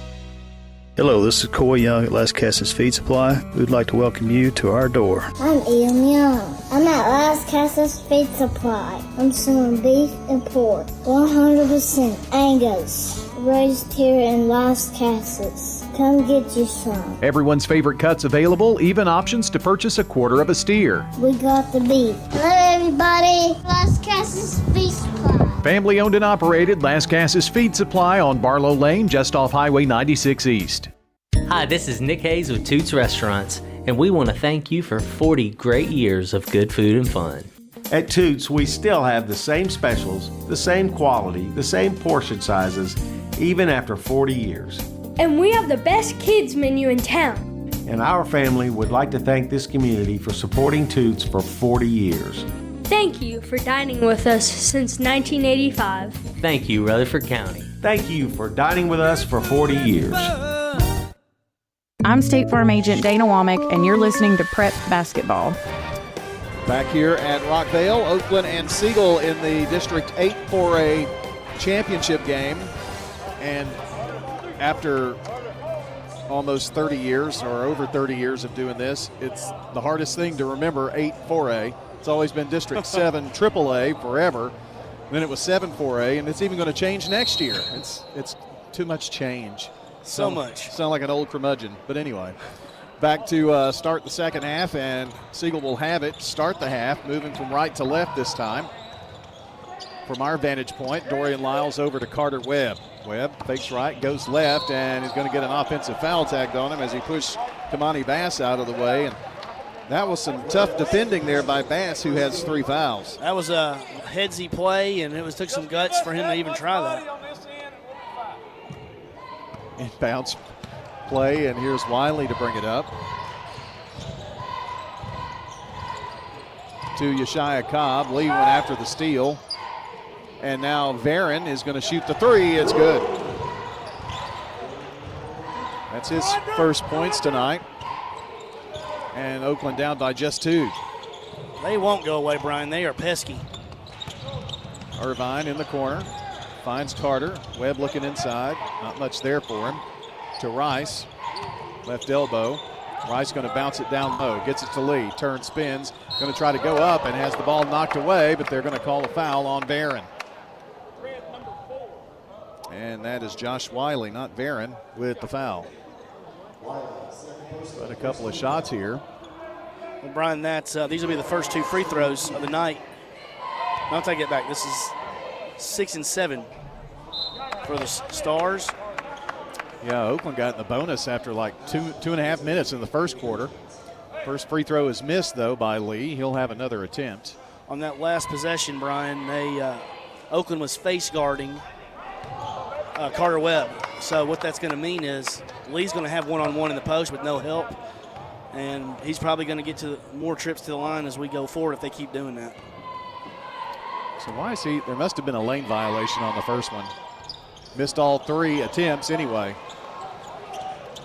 Hello, this is Coy Young at Las Casas Feed Supply. We'd like to welcome you to our door. I'm Ian Young. I'm at Las Casas Feed Supply. I'm selling beef and pork, 100% Angus, raised here in Las Casas. Come get you some. Everyone's favorite cuts available, even options to purchase a quarter of a steer. We got the beef. Hello, everybody. Las Casas Feed Supply. Family owned and operated, Las Casas Feed Supply on Barlow Lane, just off Highway 96 East. Hi, this is Nick Hayes with Toots Restaurants, and we want to thank you for 40 great years of good food and fun. At Toots, we still have the same specials, the same quality, the same portion sizes, even after 40 years. And we have the best kids menu in town. And our family would like to thank this community for supporting Toots for 40 years. Thank you for dining with us since 1985. Thank you, Rutherford County. Thank you for dining with us for 40 years. I'm State Farm Agent Dana Womack, and you're listening to Prep Basketball. Back here at Rockvale, Oakland and Siegel in the District 8 4A championship game. And after almost 30 years or over 30 years of doing this, it's the hardest thing to remember, 8 4A. It's always been District 7 AAA forever. Then it was 7 4A, and it's even going to change next year. It's too much change. So much. Sound like an old curmudgeon. But anyway, back to start the second half, and Siegel will have it. Start the half, moving from right to left this time. From our vantage point, Dorian Lyles over to Carter Webb. Webb fakes right, goes left, and is going to get an offensive foul tagged on him as he pushed Kamani Bass out of the way. And that was some tough defending there by Bass, who has 3 fouls. That was a headsy play, and it took some guts for him to even try that. Inbounds play, and here's Wiley to bring it up. To Yeshia Cobb. Lee went after the steal. And now Varon is going to shoot the 3. It's good. That's his first points tonight. And Oakland down by just 2. They won't go away, Brian. They are pesky. Irvine in the corner. Finds Carter. Webb looking inside. Not much there for him. To Rice. Left elbow. Rice going to bounce it down low. Gets it to Lee. Turns, spins. Going to try to go up and has the ball knocked away, but they're going to call a foul on Varon. And that is Josh Wiley, not Varon, with the foul. But a couple of shots here. Well, Brian, these will be the first 2 free throws of the night. I'll take it back. This is 6 and 7 for the Stars. Yeah, Oakland got in the bonus after like two and a half minutes in the first quarter. First free throw is missed, though, by Lee. He'll have another attempt. On that last possession, Brian, Oakland was face guarding Carter Webb. So what that's going to mean is Lee's going to have one-on-one in the post with no help, and he's probably going to get to more trips to the line as we go forward if they keep doing that. So why is there must have been a lane violation on the first one. Missed all 3 attempts anyway,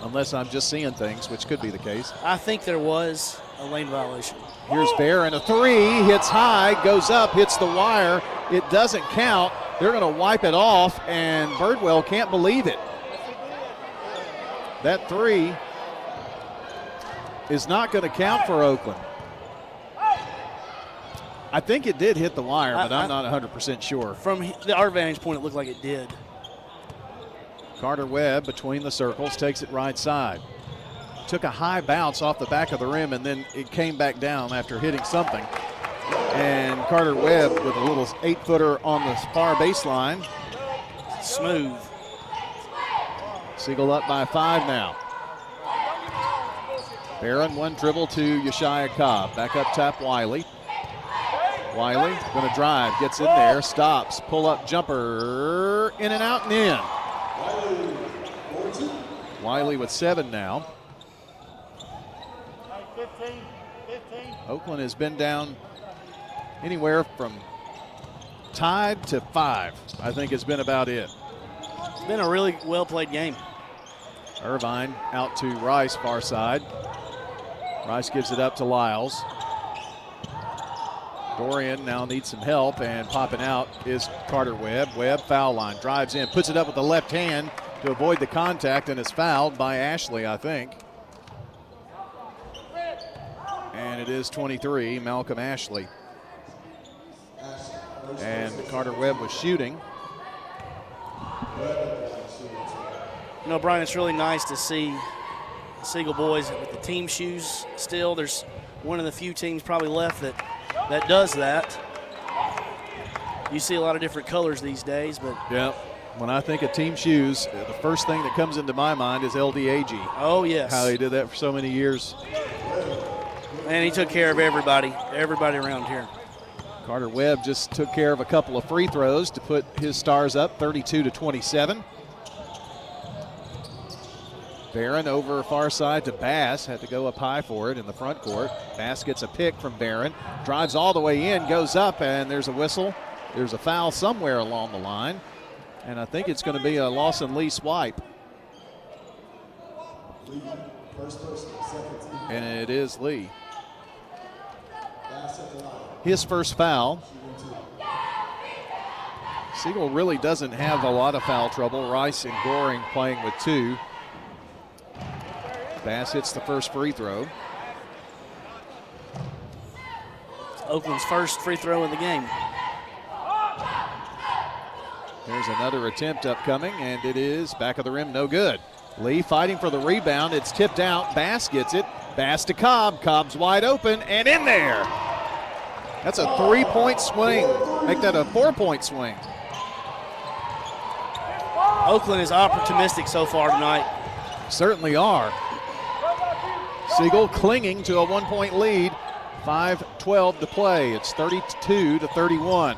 unless I'm just seeing things, which could be the case. I think there was a lane violation. Here's Varon, a 3, hits high, goes up, hits the wire. It doesn't count. They're going to wipe it off, and Birdwell can't believe it. That 3 is not going to count for Oakland. I think it did hit the wire, but I'm not 100% sure. From our vantage point, it looked like it did. Carter Webb between the circles, takes it right side. Took a high bounce off the back of the rim, and then it came back down after hitting something. And Carter Webb with a little 8-footer on the far baseline. Smooth. Siegel up by 5 now. Barron, 1 dribble to Yeshia Cobb. Back up top, Wiley. Wiley going to drive, gets in there, stops, pull-up jumper, in and out and in. Wiley with 7 now. Oakland has been down anywhere from tied to 5, I think has been about it. It's been a really well-played game. Irvine out to Rice, far side. Rice gives it up to Lyles. Dorian now needs some help, and popping out is Carter Webb. Webb, foul line, drives in, puts it up with the left hand to avoid the contact, and is fouled by Ashley, I think. And it is 23, Malcolm Ashley. And Carter Webb was shooting. You know, Brian, it's really nice to see the Siegel boys with the team shoes still. There's one of the few teams probably left that does that. You see a lot of different colors these days, but yeah. When I think of team shoes, the first thing that comes into my mind is LDAG. Oh, yes. How he did that for so many years. And he took care of everybody around here. Carter Webb just took care of a couple of free throws to put his Stars up 32-27. Barron over far side to Bass. Had to go up high for it in the front court. Bass gets a pick from Barron. Drives all the way in, goes up, and there's a whistle. There's a foul somewhere along the line. And I think it's going to be a Lawson Lee swipe. And it is Lee. His first foul. Siegel really doesn't have a lot of foul trouble. Rice and Goring playing with 2. Bass hits the first free throw. It's Oakland's first free throw of the game. There's another attempt upcoming, and it is back of the rim, no good. Lee fighting for the rebound. It's tipped out. Bass gets it. Bass to Cobb. Cobb's wide open and in there. That's a 3-point swing. Make that a 4-point swing. Oakland is opportunistic so far tonight. Certainly are. Siegel clinging to a 1-point lead. 5:12 to play. It's 32-31.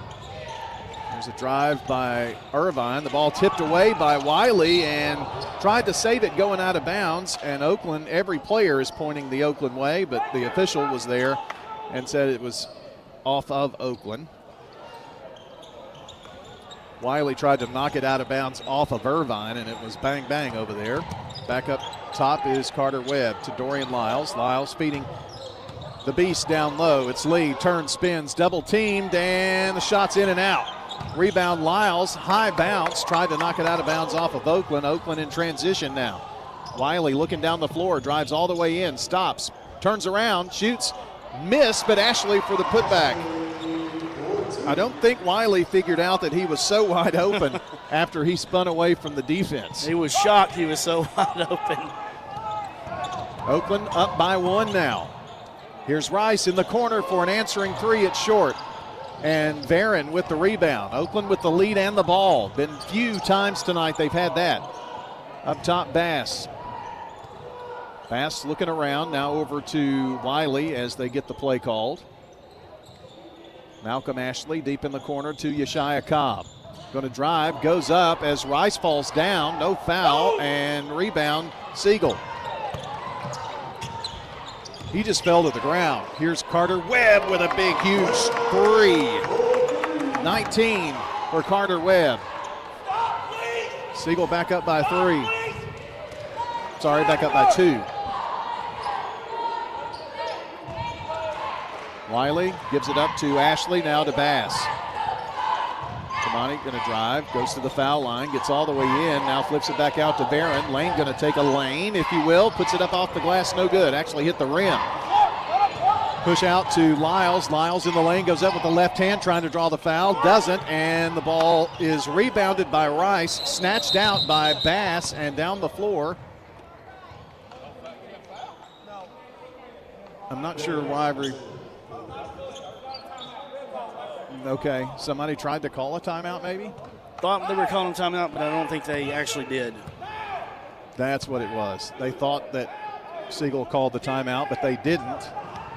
There's a drive by Irvine. The ball tipped away by Wiley and tried to save it going out of bounds. And Oakland, every player is pointing the Oakland way, but the official was there and said it was off of Oakland. Wiley tried to knock it out of bounds off of Irvine, and it was bang, bang over there. Back up top is Carter Webb to Dorian Lyles. Lyles feeding the beast down low. It's Lee, turns, spins, double teamed, and the shot's in and out. Rebound Lyles, high bounce, tried to knock it out of bounds off of Oakland. Oakland in transition now. Wiley looking down the floor, drives all the way in, stops, turns around, shoots, missed, but Ashley for the putback. I don't think Wiley figured out that he was so wide open after he spun away from the defense. He was shocked he was so wide open. Oakland up by 1 now. Here's Rice in the corner for an answering 3. It's short. And Barron with the rebound. Oakland with the lead and the ball. Been few times tonight they've had that. Up top, Bass. Bass looking around, now over to Wiley as they get the play called. Malcolm Ashley deep in the corner to Yeshia Cobb. Going to drive, goes up as Rice falls down. No foul, and rebound, Siegel. He just fell to the ground. Here's Carter Webb with a big, huge 3. 19 for Carter Webb. Siegel back up by 3. Sorry, back up by 2. Wiley gives it up to Ashley, now to Bass. Kamani going to drive, goes to the foul line, gets all the way in, now flips it back out to Barron. Lane going to take a lane, if you will, puts it up off the glass, no good, actually hit the rim. Push out to Lyles. Lyles in the lane, goes up with the left hand, trying to draw the foul, doesn't, and the ball is rebounded by Rice, snatched out by Bass, and down the floor. I'm not sure why. Okay, somebody tried to call a timeout maybe? Thought they were calling timeout, but I don't think they actually did. That's what it was. They thought that Siegel called the timeout, but they didn't.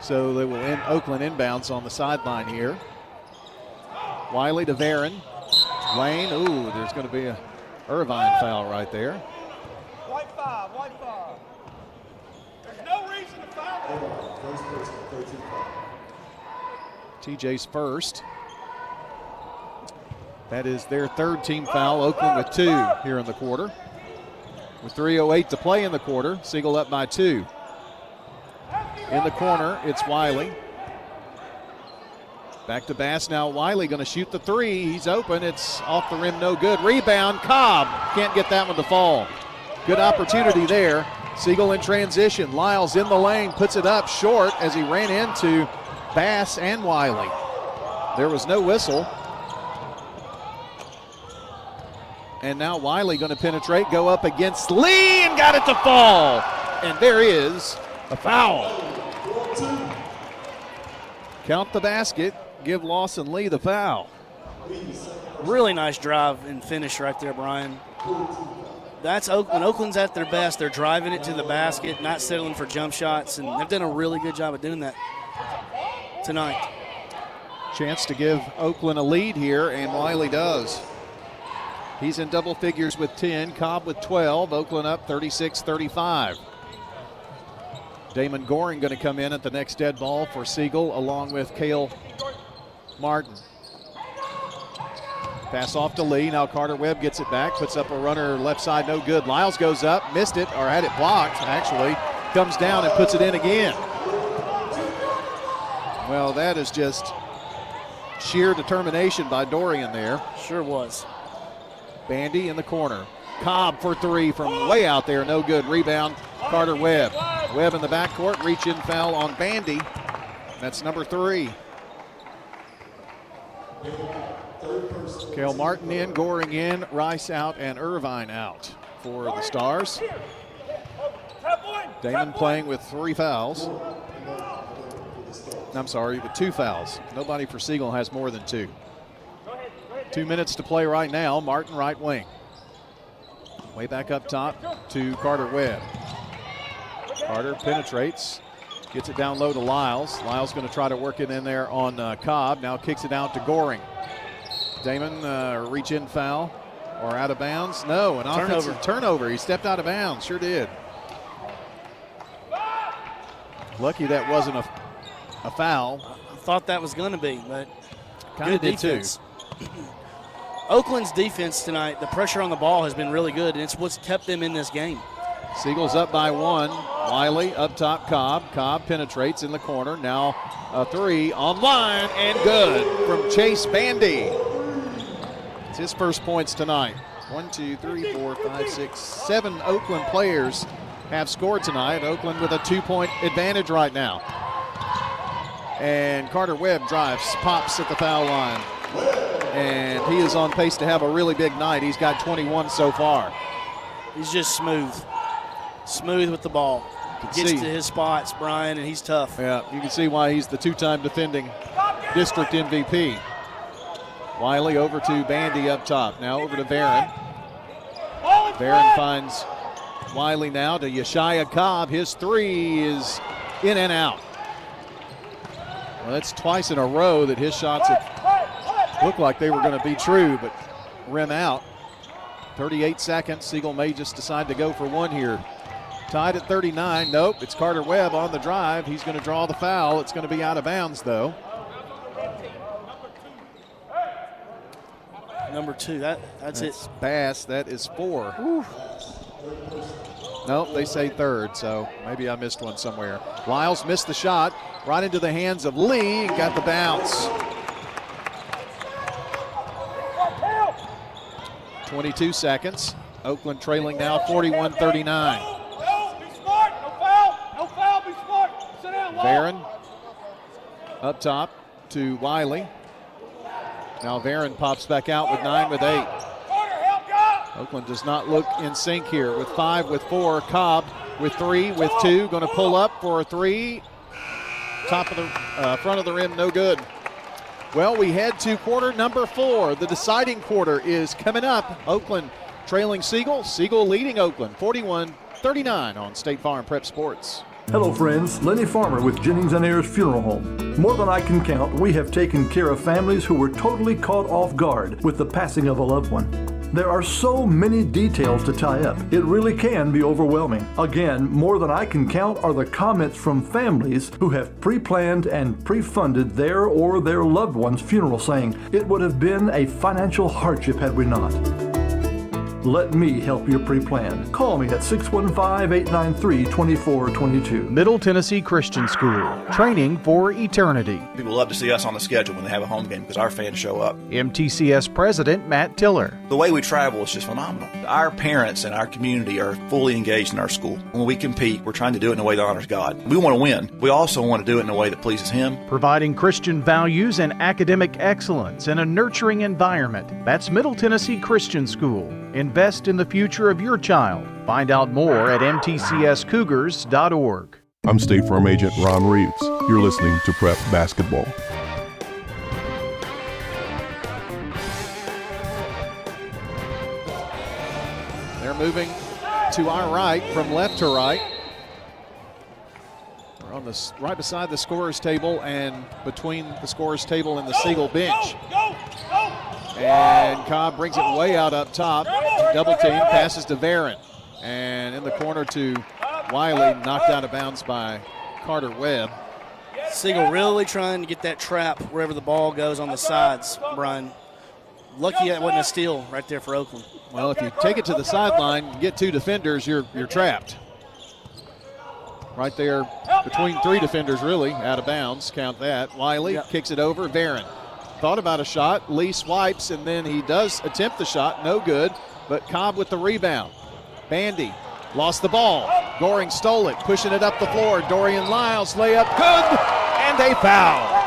So they will end Oakland inbounds on the sideline here. Wiley to Barron. Lane, ooh, there's going to be a Irvine foul right there. White 5. There's no reason to foul. TJ's first. That is their 3rd team foul. Oakland with 2 here in the quarter. With 3:08 to play in the quarter, Siegel up by 2. In the corner, it's Wiley. Back to Bass now. Wiley going to shoot the 3. He's open. It's off the rim, no good. Rebound, Cobb. Can't get that one to fall. Good opportunity there. Siegel in transition. Lyles in the lane, puts it up short as he ran into Bass and Wiley. There was no whistle. And now Wiley going to penetrate, go up against Lee, and got it to fall. And there is a foul. Count the basket, give Lawson Lee the foul. Really nice drive and finish right there, Brian. That's Oakland. When Oakland's at their best, they're driving it to the basket, not settling for jump shots, and they've done a really good job of doing that tonight. Chance to give Oakland a lead here, and Wiley does. He's in double figures with 10. Cobb with 12. Oakland up 36-35. Damon Goring going to come in at the next dead ball for Siegel, along with Cale Martin. Pass off to Lee. Now Carter Webb gets it back, puts up a runner left side, no good. Lyles goes up, missed it, or had it blocked, actually. Comes down and puts it in again. Well, that is just sheer determination by Dorian there. Sure was. Bandy in the corner. Cobb for three from way out there, no good. Rebound, Carter Webb. Webb in the backcourt, reach-in foul on Bandy. That's number 3. Cale Martin in, Goring in, Rice out, and Irvine out for the Stars. Damon playing with 3 fouls. I'm sorry, with 2 fouls. Nobody for Siegel has more than 2. 2 minutes to play right now. Martin right wing. Way back up top to Carter Webb. Carter penetrates, gets it down low to Lyles. Lyles going to try to work it in there on Cobb. Now kicks it out to Goring. Damon reach-in foul or out of bounds. No, an offensive turnover. He stepped out of bounds. Sure did. Lucky that wasn't a foul. I thought that was going to be, but kind of did defense. Too. Oakland's defense tonight, the pressure on the ball has been really good, and it's what's kept them in this game. Siegel's up by 1. Wiley up top, Cobb. Cobb penetrates in the corner. Now a 3 online and good from Chase Bandy. It's his first points tonight. 1, 2, 3, 4, 5, 6, 7 Oakland players have scored tonight. Oakland with a 2-point advantage right now. And Carter Webb drives, pops at the foul line. And he is on pace to have a really big night. He's got 21 so far. He's just smooth. Smooth with the ball. Gets to his spots, Brian, and he's tough. Yeah, you can see why he's the 2-time defending district MVP. Wiley over to Bandy up top. Now over to Barron. Barron finds Wiley now to Yeshaya Cobb. His 3 is in and out. Well, that's twice in a row that his shots have looked like they were going to be true, but rim out. 38 seconds. Siegel may just decide to go for one here. Tied at 39. Nope, it's Carter Webb on the drive. He's going to draw the foul. It's going to be out of bounds, though. Number 2, that's it. Bass, that is 4. Whew. Nope, they say 3rd, so maybe I missed one somewhere. Lyles missed the shot, right into the hands of Lee, and got the bounce. 22 seconds. Oakland trailing now 41-39. Barron up top to Wiley. Now Barron pops back out with 9 with 8. Oakland does not look in sync here with 5 with 4. Cobb with 3 with 2. Going to pull up for a 3. Top of the front of the rim, no good. Well, we head to quarter number 4. The deciding quarter is coming up. Oakland trailing Siegel. Siegel leading Oakland 41-39 on State Farm Prep Sports. Hello friends, Lenny Farmer with Jennings & Ayers Funeral Home. More than I can count, we have taken care of families who were totally caught off guard with the passing of a loved one. There are so many details to tie up, it really can be overwhelming. Again, more than I can count are the comments from families who have pre-planned and pre-funded their or their loved one's funeral, saying, "It would have been a financial hardship had we not." Let me help you pre-plan. Call me at 615-893-2422. Middle Tennessee Christian School, training for eternity. People love to see us on the schedule when they have a home game because our fans show up. MTCS President Matt Tiller. The way we travel is just phenomenal. Our parents and our community are fully engaged in our school. When we compete, we're trying to do it in a way that honors God. We want to win. We also want to do it in a way that pleases Him. Providing Christian values and academic excellence in a nurturing environment. That's Middle Tennessee Christian School. Invest in the future of your child. Find out more at mtcscougars.org. I'm State Farm Agent Ron Reeves. You're listening to Prep Basketball. They're moving to our right from left to right. We're on the right beside the scorer's table and between the scorer's table and the Siegel bench. And Cobb brings it way out up top. Double team, passes to Barron. And in the corner to Wiley, knocked out of bounds by Carter Webb. Siegel really trying to get that trap wherever the ball goes on the sides, Brian. Lucky that wasn't a steal right there for Oakland. Well, if you take it to the sideline and get 2 defenders, you're trapped. Right there between 3 defenders, really, out of bounds. Count that. Wiley kicks it over. Barron thought about a shot. Lee swipes, and then he does attempt the shot. No good, but Cobb with the rebound. Bandy lost the ball. Goring stole it, pushing it up the floor. Dorian Lyles layup, good, and a foul.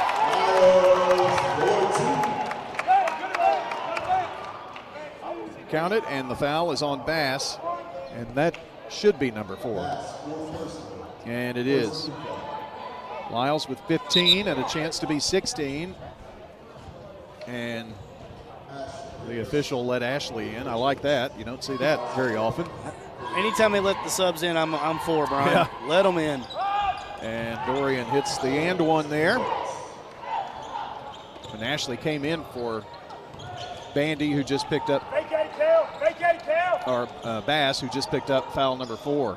Count it, and the foul is on Bass, and that should be number 4. And it is. Lyles with 15 and a chance to be 16. And the official let Ashley in. I like that. You don't see that very often. Anytime they let the subs in, I'm for, Brian. Yeah. Let them in. And Dorian hits the and one there. And Ashley came in for Bandy, who just picked up, or Bass, who just picked up foul number 4.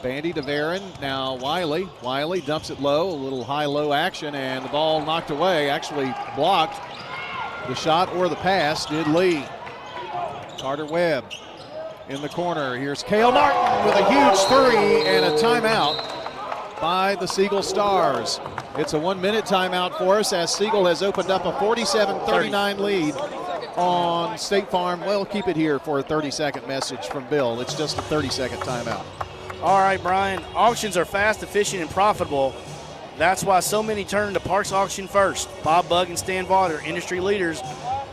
Bandy to Barron, now Wiley. Wiley dumps it low, a little high-low action, and the ball knocked away, actually blocked. The shot or the pass did Lee. Carter Webb in the corner. Here's Cale Martin with a huge 3 and a timeout by the Siegel Stars. It's a 1-minute timeout for us as Siegel has opened up a 47-39 lead on State Farm. We'll keep it here for a 30-second message from Bill. It's just a 30-second timeout. All right, Brian. Auctions are fast, efficient, and profitable. That's why so many turn to Parks Auction First. Bob Bugg and Stan Vaught are industry leaders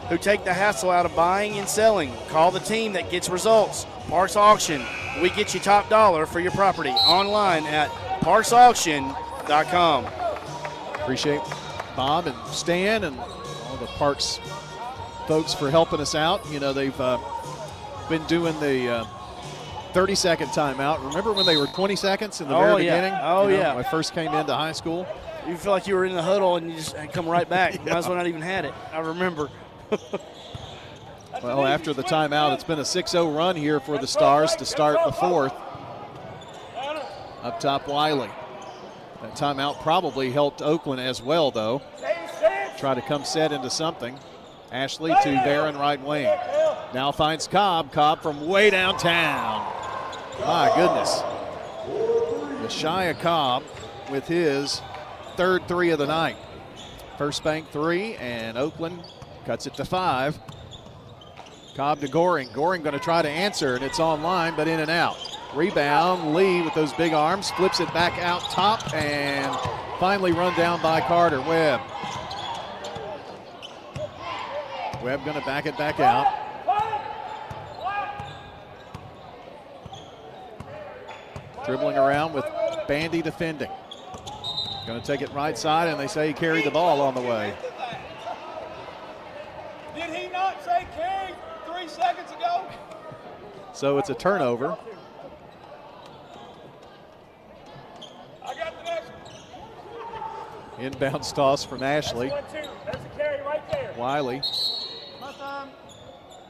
who take the hassle out of buying and selling. Call the team that gets results. Parks Auction. We get you top dollar for your property. Online at parksauction.com. Appreciate Bob and Stan and all the Parks folks for helping us out. You know, they've been doing the 30-second timeout. Remember when they were 20 seconds in the very beginning? Oh, you know, yeah. when I first came into high school. You feel like you were in the huddle and you just come right back. You might as well not even had it. I remember. Well, after the timeout, it's been a 6-0 run here for the Stars to start the 4th. Up top, Wiley. That timeout probably helped Oakland as well, though. Try to come set into something. Ashley to Barron, right wing. Now finds Cobb. Cobb from way downtown. My goodness. Messiah Cobb with his 3rd 3 of the night. First bank 3, and Oakland cuts it to 5. Cobb to Goring. Goring going to try to answer, and it's online, but in and out. Rebound, Lee with those big arms, flips it back out top, and finally run down by Carter Webb. Webb going to back it back out. Dribbling around with Bandy defending. Going to take it right side, and they say he carried the ball on the way. Did he not say carry 3 seconds ago? So it's a turnover. I got the next one. Inbounds toss from Ashley. That's 1-2. That's a carry right there. Wiley. My time.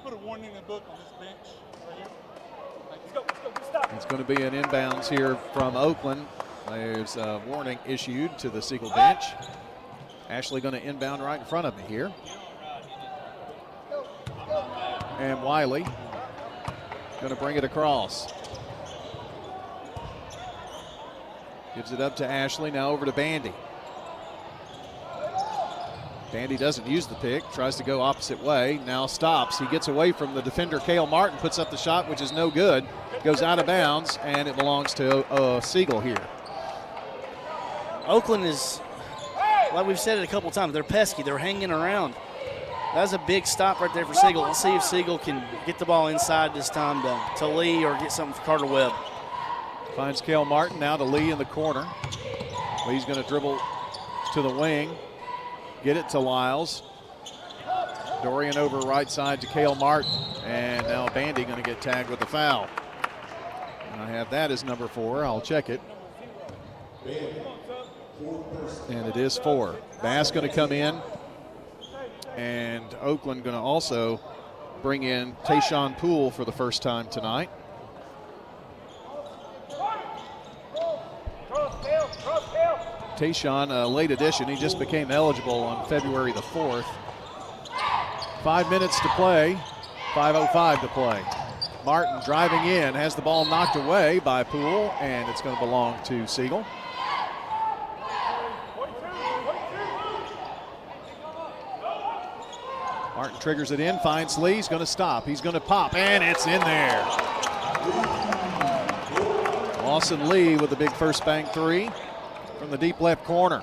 Put a warning in the book on this bench right here. Let's go. Stop. It's going to be an inbounds here from Oakland. There's a warning issued to the Siegel bench. Ashley going to inbound right in front of me here. And Wiley going to bring it across. Gives it up to Ashley, now over to Bandy. Bandy doesn't use the pick, tries to go opposite way, now stops. He gets away from the defender, Cale Martin, puts up the shot, which is no good. Goes out of bounds, and it belongs to Siegel here. Oakland is, like we've said it a couple times, they're pesky. They're hanging around. That was a big stop right there for Siegel. Let's see if Siegel can get the ball inside this time to Lee or get something for Carter Webb. Finds Cale Martin now to Lee in the corner. Lee's going to dribble to the wing. Get it to Lyles. Dorian over right side to Cale Martin. And now Bandy going to get tagged with a foul. And I have that as number 4. I'll check it. And it is 4. Bass going to come in And Oakland going to also bring in Tayshawn Poole for the first time tonight. Tayshawn, a late addition. He just became eligible on February the 4th. 5 minutes to play, 5:05 to play. Martin driving in, has the ball knocked away by Poole, and it's going to belong to Siegel. Martin triggers it in, finds Lee, he's going to stop, he's going to pop, and it's in there. Lawson Lee with the big first bank three from the deep left corner.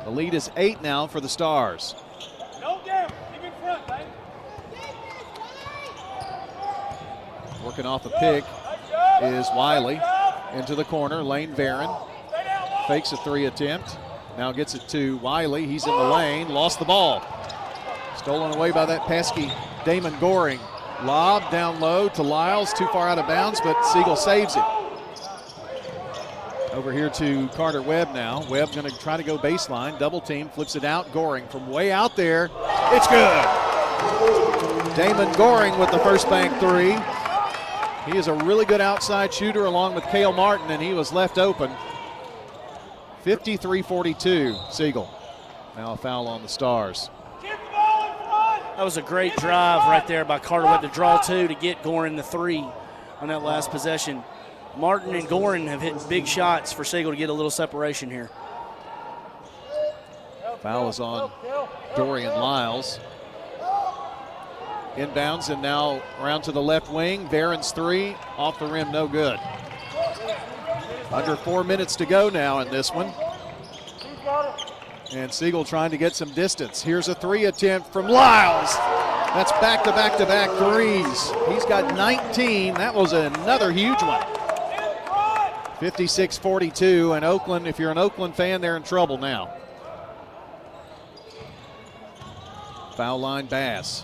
The lead is 8 now for the Stars. Working off a pick is Wiley into the corner. Lane Barron fakes a 3 attempt. Now gets it to Wiley. He's in the lane, lost the ball. Stolen away by that pesky Damon Goring. Lob down low to Lyles, too far out of bounds, but Siegel saves it. Over here to Carter Webb now. Webb going to try to go baseline, double team, flips it out. Goring from way out there. It's good. Damon Goring with the first bank three. He is a really good outside shooter along with Cale Martin, and he was left open. 53-42, Siegel. Now a foul on the Stars. That was a great drive right there by Carter Webb to draw two to get Goring the three on that last possession. Martin and Goring have hit big shots for Siegel to get a little separation here. Foul is on Dorian Lyles. Inbounds and now around to the left wing. Barron's three off the rim, no good. Under 4 minutes to go now in this one. And Siegel trying to get some distance. Here's a 3 attempt from Lyles. That's back-to-back-to-back threes. He's got 19. That was another huge one. 56-42, and Oakland, if you're an Oakland fan, they're in trouble now. Foul line Bass.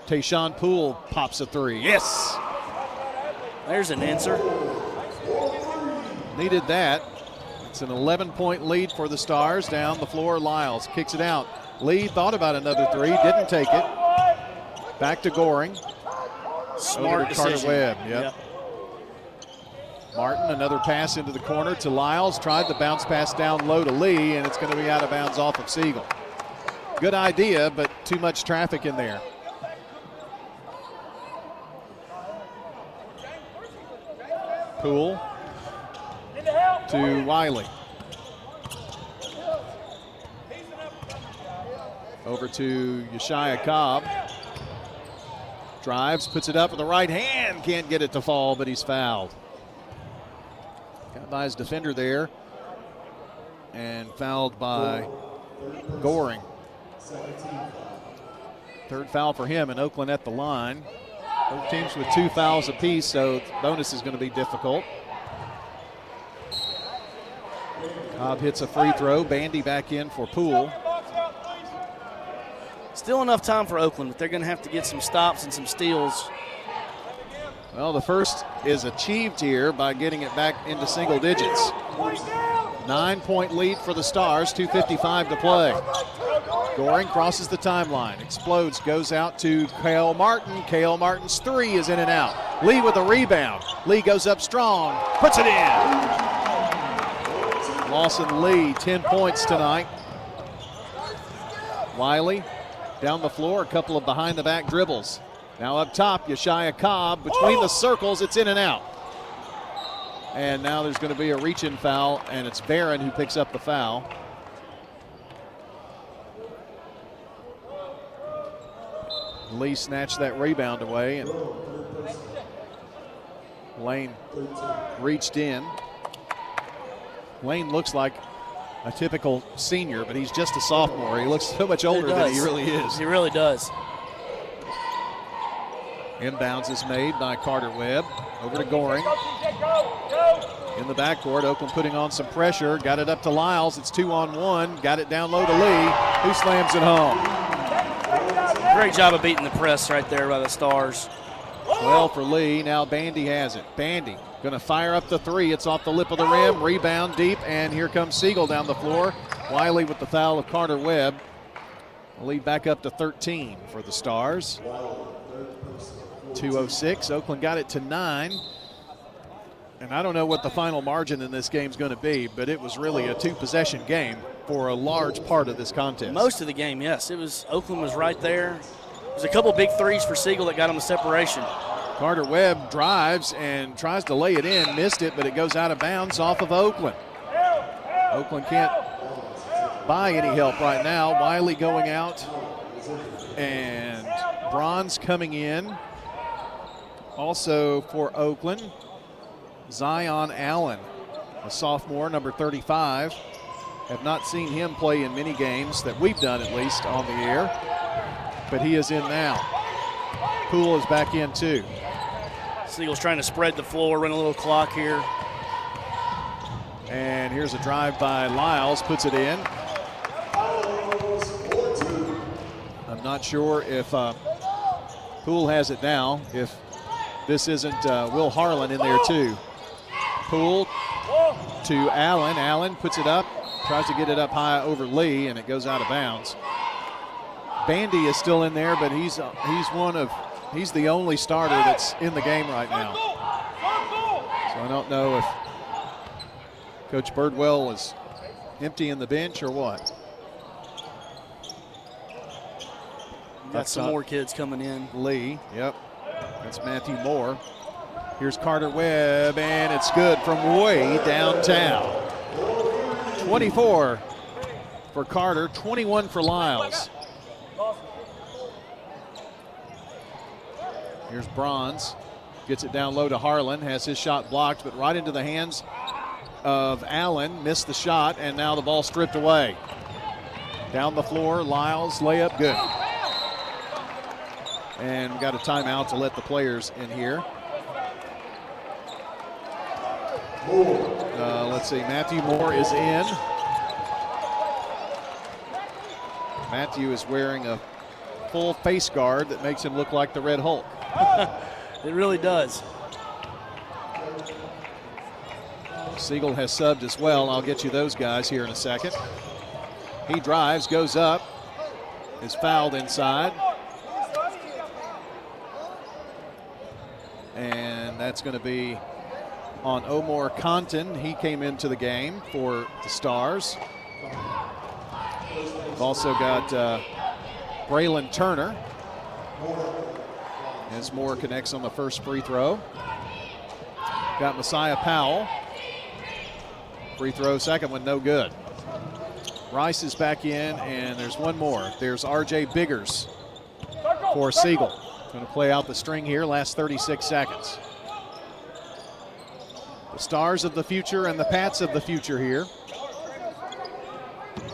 Tayshawn Poole pops a 3. Yes! There's an answer. Needed that. It's an 11-point lead for the Stars. Down the floor, Lyles kicks it out. Lee thought about another 3, didn't take it. Back to Goring. Smart to Carter decision. Webb. Yep. Martin, another pass into the corner to Lyles. Tried the bounce pass down low to Lee, and it's going to be out of bounds off of Siegel. Good idea, but too much traffic in there. Poole to Wiley. Over to Yeshia Cobb. Drives, puts it up with the right hand. Can't get it to fall, but he's fouled. Got by his defender there. And fouled by Goring. Third foul for him, and Oakland at the line. Both teams with 2 fouls apiece, so the bonus is going to be difficult. Cobb hits a free throw. Bandy back in for Poole. Still enough time for Oakland, but they're going to have to get some stops and some steals. Well, the first is achieved here by getting it back into single digits. 9-point lead for the Stars, 2:55 to play. Goring crosses the timeline, explodes, goes out to Cale Martin. Cale Martin's 3 is in and out. Lee with a rebound. Lee goes up strong, puts it in. Lawson Lee, 10 points tonight. Wiley down the floor, a couple of behind-the-back dribbles. Now up top, Yeshia Cobb. Between the circles, it's in and out. And now there's going to be a reach-in foul, and it's Barron who picks up the foul. Lee snatched that rebound away, and Lane reached in. Lane looks like a typical senior, but he's just a sophomore. He looks so much older than he really is. He really does. Inbounds is made by Carter Webb. Over to Goring. In the backcourt, Oakland putting on some pressure. Got it up to Lyles. It's 2-on-1. Got it down low to Lee, who slams it home. Great job of beating the press right there by the Stars. Well for Lee. Now Bandy has it. Bandy going to fire up the 3. It's off the lip of the rim. Rebound deep, and here comes Siegel down the floor. Wiley with the foul of Carter Webb. Lead back up to 13 for the Stars. 2:06. Oakland got it to 9. And I don't know what the final margin in this game is going to be, but it was really a 2-possession game for a large part of this contest. Most of the game, yes. It was Oakland was right there. There's a couple big threes for Siegel that got him the separation. Carter Webb drives and tries to lay it in, missed it, but it goes out of bounds off of Oakland. Oakland can't buy any help right now. Wiley going out and Bronze coming in. Also for Oakland, Zion Allen, a sophomore, number 35. Have not seen him play in many games that we've done, at least, on the air. But he is in now. Poole is back in too. Siegel's trying to spread the floor, run a little clock here. And here's a drive by Lyles, puts it in. I'm not sure if Poole has it now, if this isn't Will Harlan in there too. Poole to Allen. Allen puts it up, tries to get it up high over Lee, and it goes out of bounds. Bandy is still in there, but he's the only starter that's in the game right now. So I don't know if Coach Birdwell is emptying the bench or what. Got some more kids coming in. Lee, yep. That's Matthew Moore. Here's Carter Webb, and it's good from way downtown. 24 for Carter, 21 for Lyles. Here's Bronze, gets it down low to Harlan, has his shot blocked, but right into the hands of Allen, missed the shot, and now the ball stripped away. Down the floor, Lyles, layup, good. And got a timeout to let the players in here. Let's see, Matthew Moore is in. Matthew is wearing a full face guard that makes him look like the Red Hulk. It really does. Siegel has subbed as well. I'll get you those guys here in a second. He drives, goes up, is fouled inside. And that's going to be on Omar Compton. He came into the game for the Stars. We've also got Braylon Turner as Moore connects on the first free throw. Got Messiah Powell. Free throw, second one, no good. Rice is back in, and there's one more. There's R.J. Biggers for Siegel. Going to play out the string here, last 36 seconds. The Stars of the future and the Pats of the future here.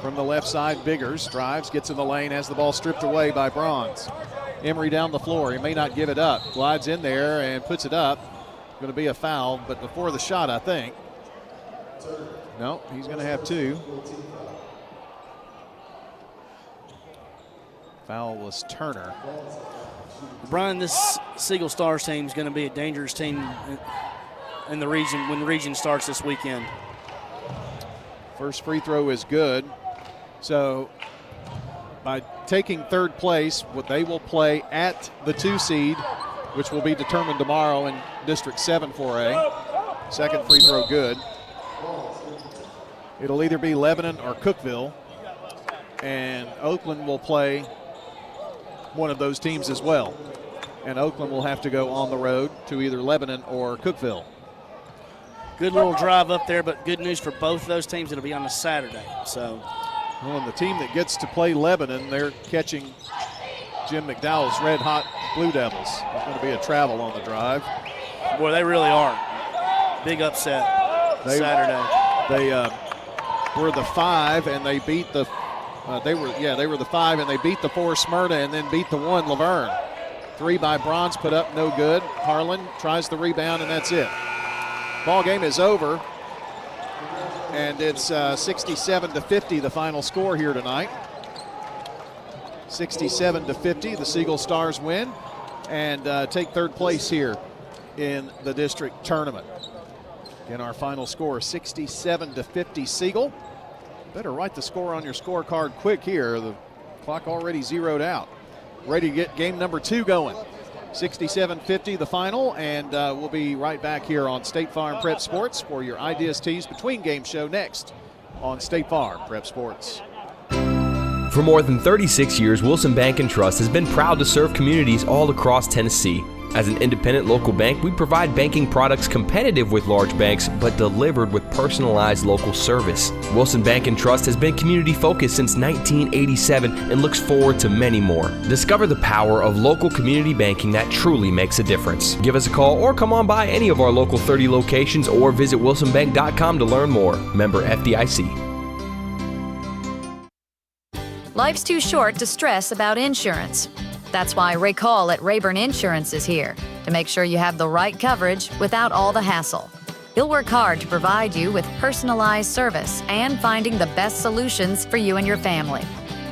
From the left side, Biggers drives, gets in the lane, has the ball stripped away by Bronze. Emery down the floor, he may not give it up. Glides in there and puts it up. Going to be a foul, but before the shot, I think. No, he's going to have two. Foul was Turner. Brian, this Siegel Stars team is going to be a dangerous team in the region when the region starts this weekend. First free throw is good. So by taking third place, what they will play at the 2 seed, which will be determined tomorrow in District 7 4A. Second free throw good. It'll either be Lebanon or Cookeville, and Oakland will play one of those teams as well. And Oakland will have to go on the road to either Lebanon or Cookeville. Good little drive up there, but good news for both of those teams. It'll be on a Saturday. So, well, and the team that gets to play Lebanon, they're catching Jim McDowell's Red Hot Blue Devils. There's going to be a travel on the drive. Boy, they really are. Big upset Saturday. They were the 5, and they beat the. They were the 5, and they beat the 4 Smyrna, and then beat the 1 Laverne. 3 by Bronze, put up, no good. Harlan tries the rebound, and that's it. Ball game is over, and it's 67-50, the final score here tonight. 67-50, the Siegel Stars win and take third place here in the district tournament. Again, our final score, 67-50 Siegel. Better write the score on your scorecard quick here. The Clock already zeroed out. Ready to get game number 2 going. 67-50 the final, and we'll be right back here on State Farm Prep Sports for your Ideas Tees Between Game show next on State Farm Prep Sports. For more than 36 years, Wilson Bank & Trust has been proud to serve communities all across Tennessee. As an independent local bank, we provide banking products competitive with large banks, but delivered with personalized local service. Wilson Bank & Trust has been community-focused since 1987 and looks forward to many more. Discover the power of local community banking that truly makes a difference. Give us a call or come on by any of our local 30 locations or visit wilsonbank.com to learn more. Member FDIC. Life's too short to stress about insurance. That's why Ray Call at Rayburn Insurance is here to make sure you have the right coverage without all the hassle. He'll work hard to provide you with personalized service and finding the best solutions for you and your family.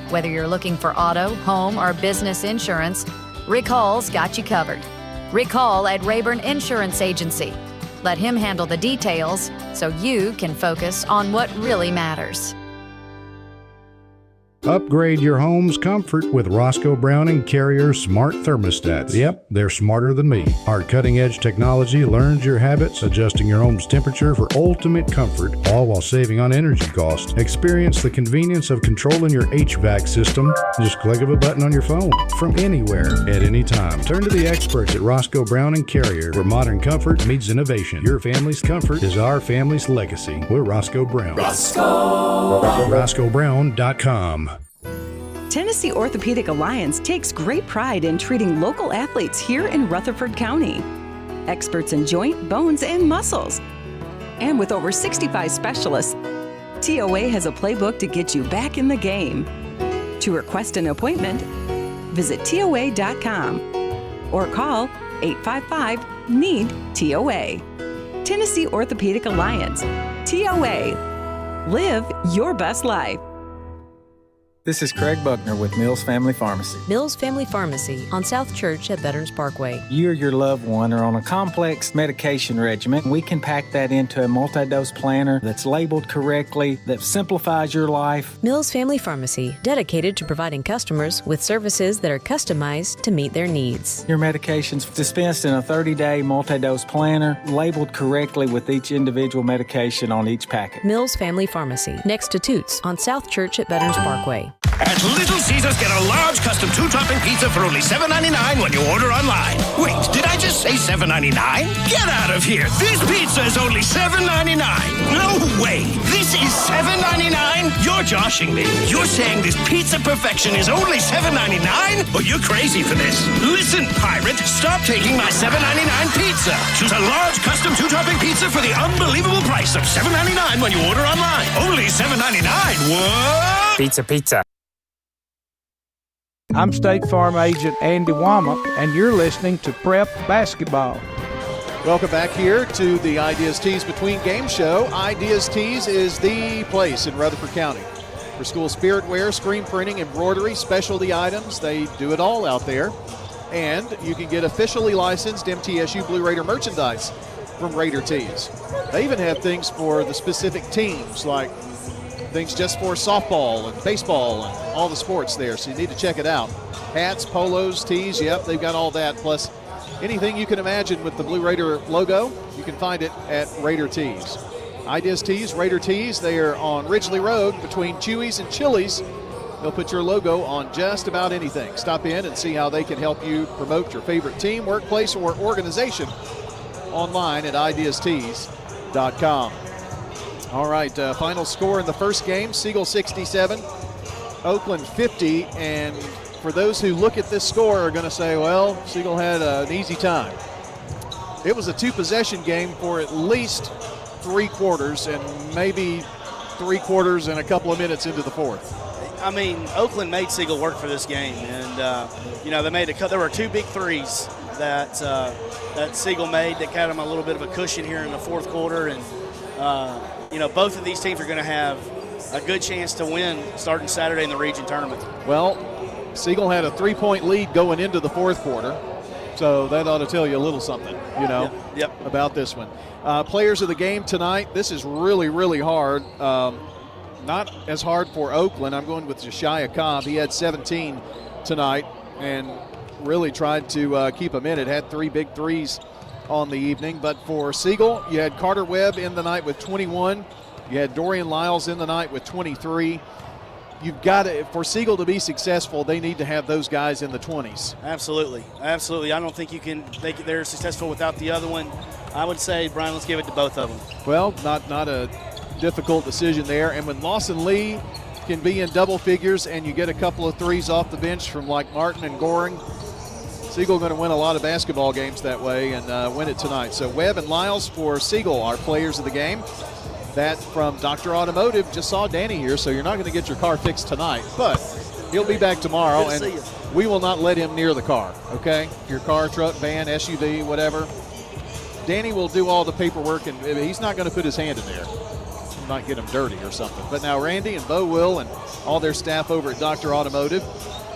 Whether you're looking for auto, home, or business insurance, Rick Hall's got you covered. Rick Hall at Rayburn Insurance Agency. Let him handle the details so you can focus on what really matters. Upgrade your home's comfort with Roscoe Brown & Carrier smart thermostats. Yep, they're smarter than me. Our cutting-edge technology learns your habits, adjusting your home's temperature for ultimate comfort, all while saving on energy costs. Experience the convenience of controlling your HVAC system. Just click of a button on your phone from anywhere at any time. Turn to the experts at Roscoe Brown & Carrier, where modern comfort meets innovation. Your family's comfort is our family's legacy. We're Roscoe Brown. RoscoeBrown.com. Tennessee Orthopedic Alliance takes great pride in treating local athletes here in Rutherford County. Experts in joint, bones, and muscles. And with over 65 specialists, TOA has a playbook to get you back in the game. To request an appointment, visit TOA.com or call 855-NEED-TOA. Tennessee Orthopedic Alliance. TOA. Live your best life. This is Craig Buckner with Mills Family Pharmacy. Mills Family Pharmacy on South Church at Veterans Parkway. You or your loved one are on a complex medication regimen. We can pack that into a multi-dose planner that's labeled correctly, that simplifies your life. Mills Family Pharmacy, dedicated to providing customers with services that are customized to meet their needs. Your medication's dispensed in a 30-day multi-dose planner, labeled correctly with each individual medication on each packet. Mills Family Pharmacy, next to Toots on South Church at Veterans Parkway. At Little Caesars, get a large custom 2-topping pizza for only $7.99 when you order online. Wait, did I just say $7.99? Get out of here! This pizza is only $7.99. No way! This is $7.99? You're joshing me. You're saying this pizza perfection is only $7.99? Well, you're crazy for this. Listen, pirate, stop taking my $7.99 pizza. Choose a large custom 2-topping pizza for the unbelievable price of $7.99 when you order online. Only $7.99. What? Pizza. I'm State Farm Agent Andy Womack, and you're listening to Prep Basketball. Welcome back here to the Ideas Tees Between Game show. Ideas Tees is the place in Rutherford County for school spirit wear, screen printing, embroidery, specialty items. They do it all out there. And you can get officially licensed MTSU Blue Raider merchandise from Raider Tees. They even have things for the specific teams, like things just for softball and baseball and all the sports there, so you need to check it out. Hats, polos, tees, yep, they've got all that, plus anything you can imagine with the Blue Raider logo, you can find it at Raider Tees. Ideas Tees, Raider Tees, they are on Ridgely Road between Chewy's and Chili's. They'll put your logo on just about anything. Stop in and see how they can help you promote your favorite team, workplace, or organization online at ideastees.com. All right, final score in the first game, Siegel 67, Oakland 50. And for those who look at this score are going to say, well, Siegel had an easy time. It was a two-possession game for at least 3 quarters and maybe 3 quarters and a couple of minutes into the fourth. I mean, Oakland made Siegel work for this game. And, they made there were 2 big threes that Siegel made that got him a little bit of a cushion here in the fourth quarter. And, both of these teams are going to have a good chance to win starting Saturday in the region tournament. Well, Siegel had a 3-point lead going into the fourth quarter, so that ought to tell you a little something, about this one. Players of the game tonight, this is really, really hard. not as hard for Oakland. I'm going with Josiah Cobb. He had 17 tonight and really tried to keep him in it. Had 3 big threes on the evening. But for Siegel, you had Carter Webb in the night with 21. You had Dorian Lyles in the night with 23. You've got to, for Siegel to be successful, they need to have those guys in the 20s. Absolutely. I don't think they're successful without the other one. I would say, Brian, let's give it to both of them. Well, not a difficult decision there. And when Lawson Lee can be in double figures and you get a couple of threes off the bench from like Martin and Goring, Siegel going to win a lot of basketball games that way and win it tonight. So Webb and Lyles for Siegel are players of the game. That from Dr. Automotive. Just saw Danny here, so you're not going to get your car fixed tonight, but he'll be back tomorrow, and we will not let him near the car, okay? Your car, truck, van, SUV, whatever. Danny will do all the paperwork, and he's not going to put his hand in there. Not get him dirty or something. But now Randy and Bo will and all their staff over at Dr. Automotive.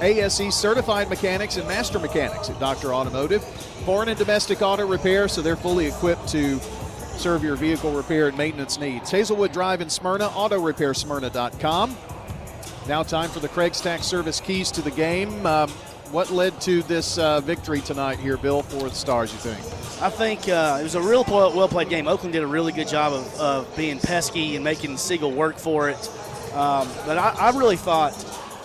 ASE certified mechanics and master mechanics at Dr. Automotive. Foreign and domestic auto repair, so they're fully equipped to serve your vehicle repair and maintenance needs. Hazelwood Drive in Smyrna, autorepair.smyrna.com. Now time for the Craig's Tax Service keys to the game. What led to this victory tonight here, Bill, for the Stars, you think? I think it was a real well-played game. Oakland did a really good job of being pesky and making Siegel work for it. But I really thought,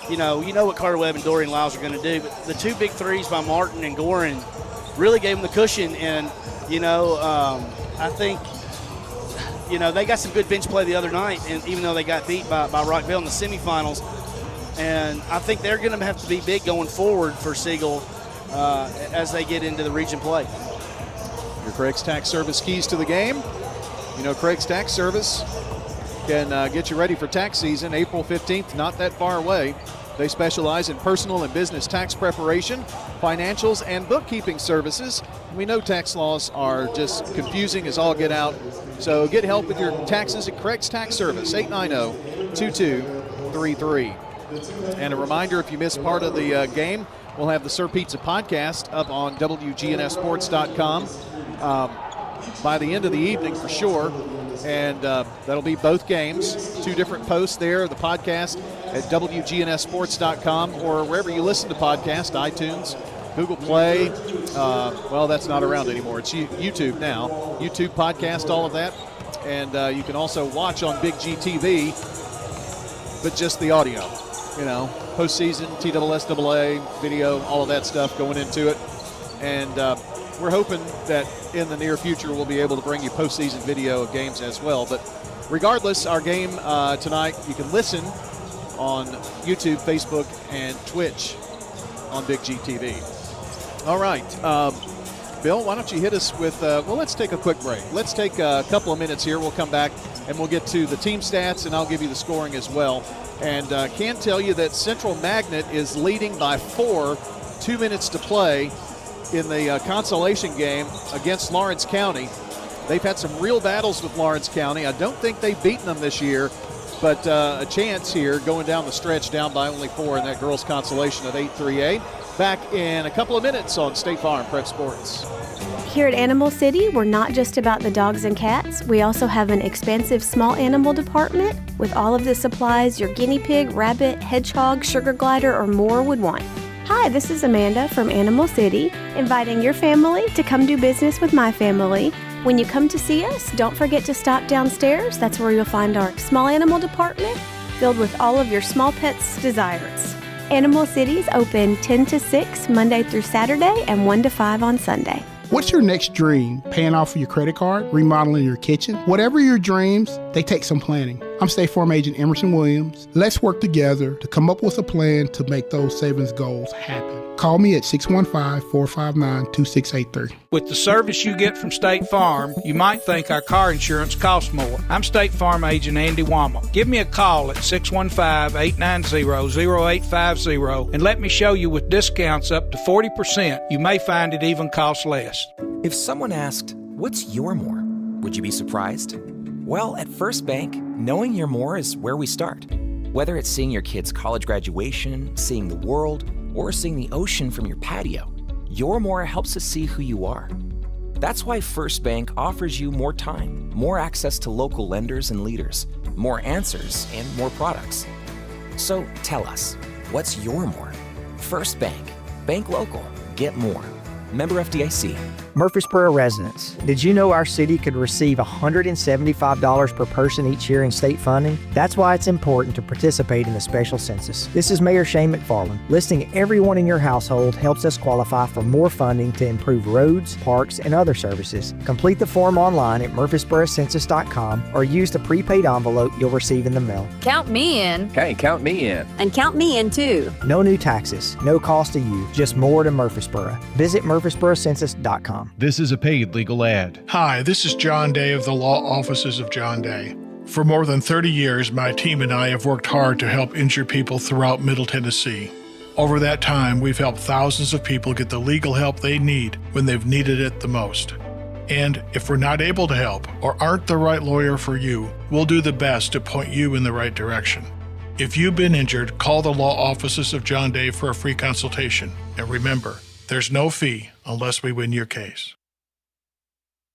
you know what Carter Webb and Dorian Lyles are going to do, but the 2 big threes by Martin and Gorin really gave them the cushion. And, I think, they got some good bench play the other night, and even though they got beat by Rockville in the semifinals. And I think they're going to have to be big going forward for Siegel as they get into the region play. Your Craig's Tax Service keys to the game. Craig's Tax Service can get you ready for tax season, April 15th, not that far away. They specialize in personal and business tax preparation, financials, and bookkeeping services. We know tax laws are just confusing as all get out. So get help with your taxes at Craig's Tax Service, 890-2233. And a reminder, if you missed part of the game, we'll have the Sir Pizza podcast up on wgnssports.com by the end of the evening for sure. And that'll be both games, 2 different posts there, the podcast at wgnssports.com or wherever you listen to podcasts, iTunes, Google Play. Well, that's not around anymore. It's YouTube now. YouTube podcast, all of that. And you can also watch on Big G TV, but just the audio. Postseason, TSSAA, video, all of that stuff going into it. And we're hoping that in the near future we'll be able to bring you postseason video of games as well. But regardless, our game tonight, you can listen on YouTube, Facebook, and Twitch on Big G TV. All right. Bill, why don't you hit us with, let's take a quick break. Let's take a couple of minutes here. We'll come back and we'll get to the team stats, and I'll give you the scoring as well. And can tell you that Central Magnet is leading by 4, 2 minutes to play in the consolation game against Lawrence County. They've had some real battles with Lawrence County. I don't think they've beaten them this year, but a chance here going down the stretch, down by only 4 in that girls' consolation of 8-3A. Back in a couple of minutes on State Farm Prep Sports. Here at Animal City, we're not just about the dogs and cats. We also have an expansive small animal department with all of the supplies your guinea pig, rabbit, hedgehog, sugar glider, or more would want. Hi, this is Amanda from Animal City, inviting your family to come do business with my family. When you come to see us, don't forget to stop downstairs. That's where you'll find our small animal department filled with all of your small pets' desires. Animal City's open 10 to 6 Monday through Saturday and 1 to 5 on Sunday. What's your next dream? Paying off your credit card? Remodeling your kitchen? Whatever your dreams, they take some planning. I'm State Farm Agent Emerson Williams. Let's work together to come up with a plan to make those savings goals happen. Call me at 615-459-2683. With the service you get from State Farm, you might think our car insurance costs more. I'm State Farm Agent Andy Womack. Give me a call at 615-890-0850 and let me show you with discounts up to 40%. You may find it even costs less. If someone asked, "What's your more?" would you be surprised? Well, at First Bank, knowing your more is where we start. Whether it's seeing your kid's college graduation, seeing the world, or seeing the ocean from your patio, your more helps us see who you are. That's why First Bank offers you more time, more access to local lenders and leaders, more answers, and more products. So tell us, what's your more? First Bank. Bank local. Get more. Member FDIC. Murfreesboro residents, did you know our city could receive $175 per person each year in state funding? That's why it's important to participate in the special census. This is Mayor Shane McFarland. Listing everyone in your household helps us qualify for more funding to improve roads, parks, and other services. Complete the form online at murfreesborocensus.com or use the prepaid envelope you'll receive in the mail. Count me in. Hey, count me in. And count me in too. No new taxes, no cost to you, just more to Murfreesboro. Visit murfreesborocensus.com. This is a paid legal ad. Hi, this is John Day of the Law Offices of John Day. For more than 30 years, my team and I have worked hard to help injured people throughout Middle Tennessee. Over that time, we've helped thousands of people get the legal help they need when they've needed it the most. And if we're not able to help or aren't the right lawyer for you, we'll do the best to point you in the right direction. If you've been injured, call the Law Offices of John Day for a free consultation. And remember, there's no fee unless we win your case.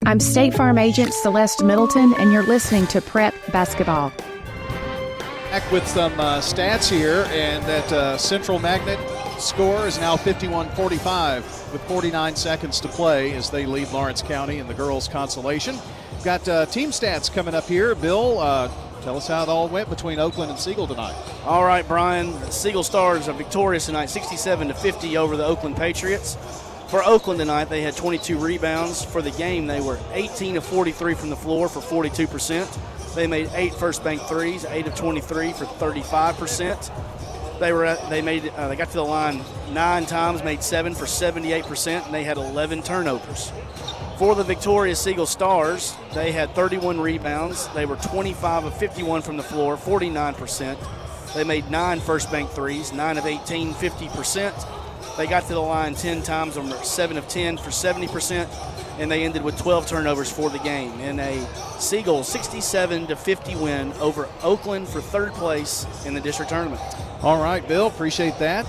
I'm State Farm Agent Celeste Middleton, and you're listening to Prep Basketball. Back with some stats here, and that Central Magnet score is now 51-45 with 49 seconds to play as they lead Lawrence County in the girls' consolation. We've got team stats coming up here. Bill, tell us how it all went between Oakland and Siegel tonight. All right, Brian. The Siegel Stars are victorious tonight, 67-50 over the Oakland Patriots. For Oakland tonight, they had 22 rebounds. For the game, they were 18 of 43 from the floor for 42%. They made 8 first bank threes, 8 of 23 for 35%. They got to the line 9 times, made 7 for 78%, and they had 11 turnovers. For the victorious Siegel Stars, they had 31 rebounds. They were 25 of 51 from the floor, 49%. They made 9 first bank threes, 9 of 18, 50%. They got to the line 10 times, and were 7 of 10 for 70%, and they ended with 12 turnovers for the game in a Siegel 67-50 win over Oakland for 3rd place in the district tournament. All right, Bill, appreciate that.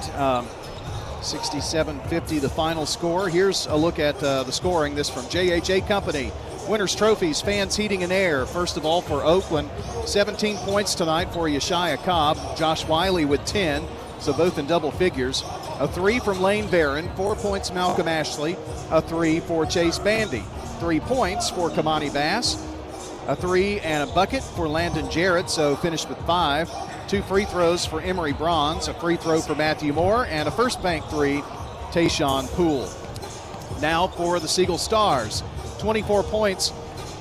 67-50 the final score. Here's a look at the scoring. This from JHA Company. Winners Trophies, Fans Heating and Air. First of all for Oakland, 17 points tonight for Yeshaya Cobb. Josh Wiley with 10, so both in double figures. A 3 from Lane Barron, 4 points Malcolm Ashley, a 3 for Chase Bandy. 3 points for Kamani Bass, a 3 and a bucket for Landon Jarrett, so finished with 5. 2 free throws for Emery Bronze, a free throw for Matthew Moore, and a first bank 3, Tayshawn Poole. Now for the Siegel Stars, 24 points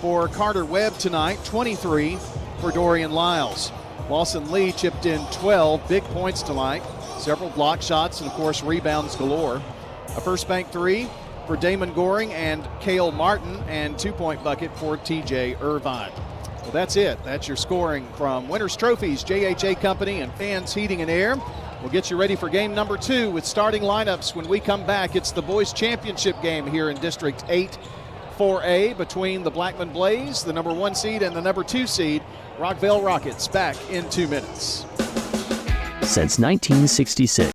for Carter Webb tonight, 23 for Dorian Lyles. Lawson Lee chipped in 12 big points tonight, several block shots, and of course rebounds galore. A first bank 3 for Damon Goring and Cale Martin, and 2-point bucket for TJ Irvine. Well, that's it. That's your scoring from Winners Trophies, JHA Company, and Fans Heating and Air. We'll get you ready for game number 2 with starting lineups when we come back. It's the boys championship game here in District 8 4A between the Blackman Blaze, the number 1 seed, and the number 2 seed, Rockville Rockets. Back in 2 minutes. Since 1966,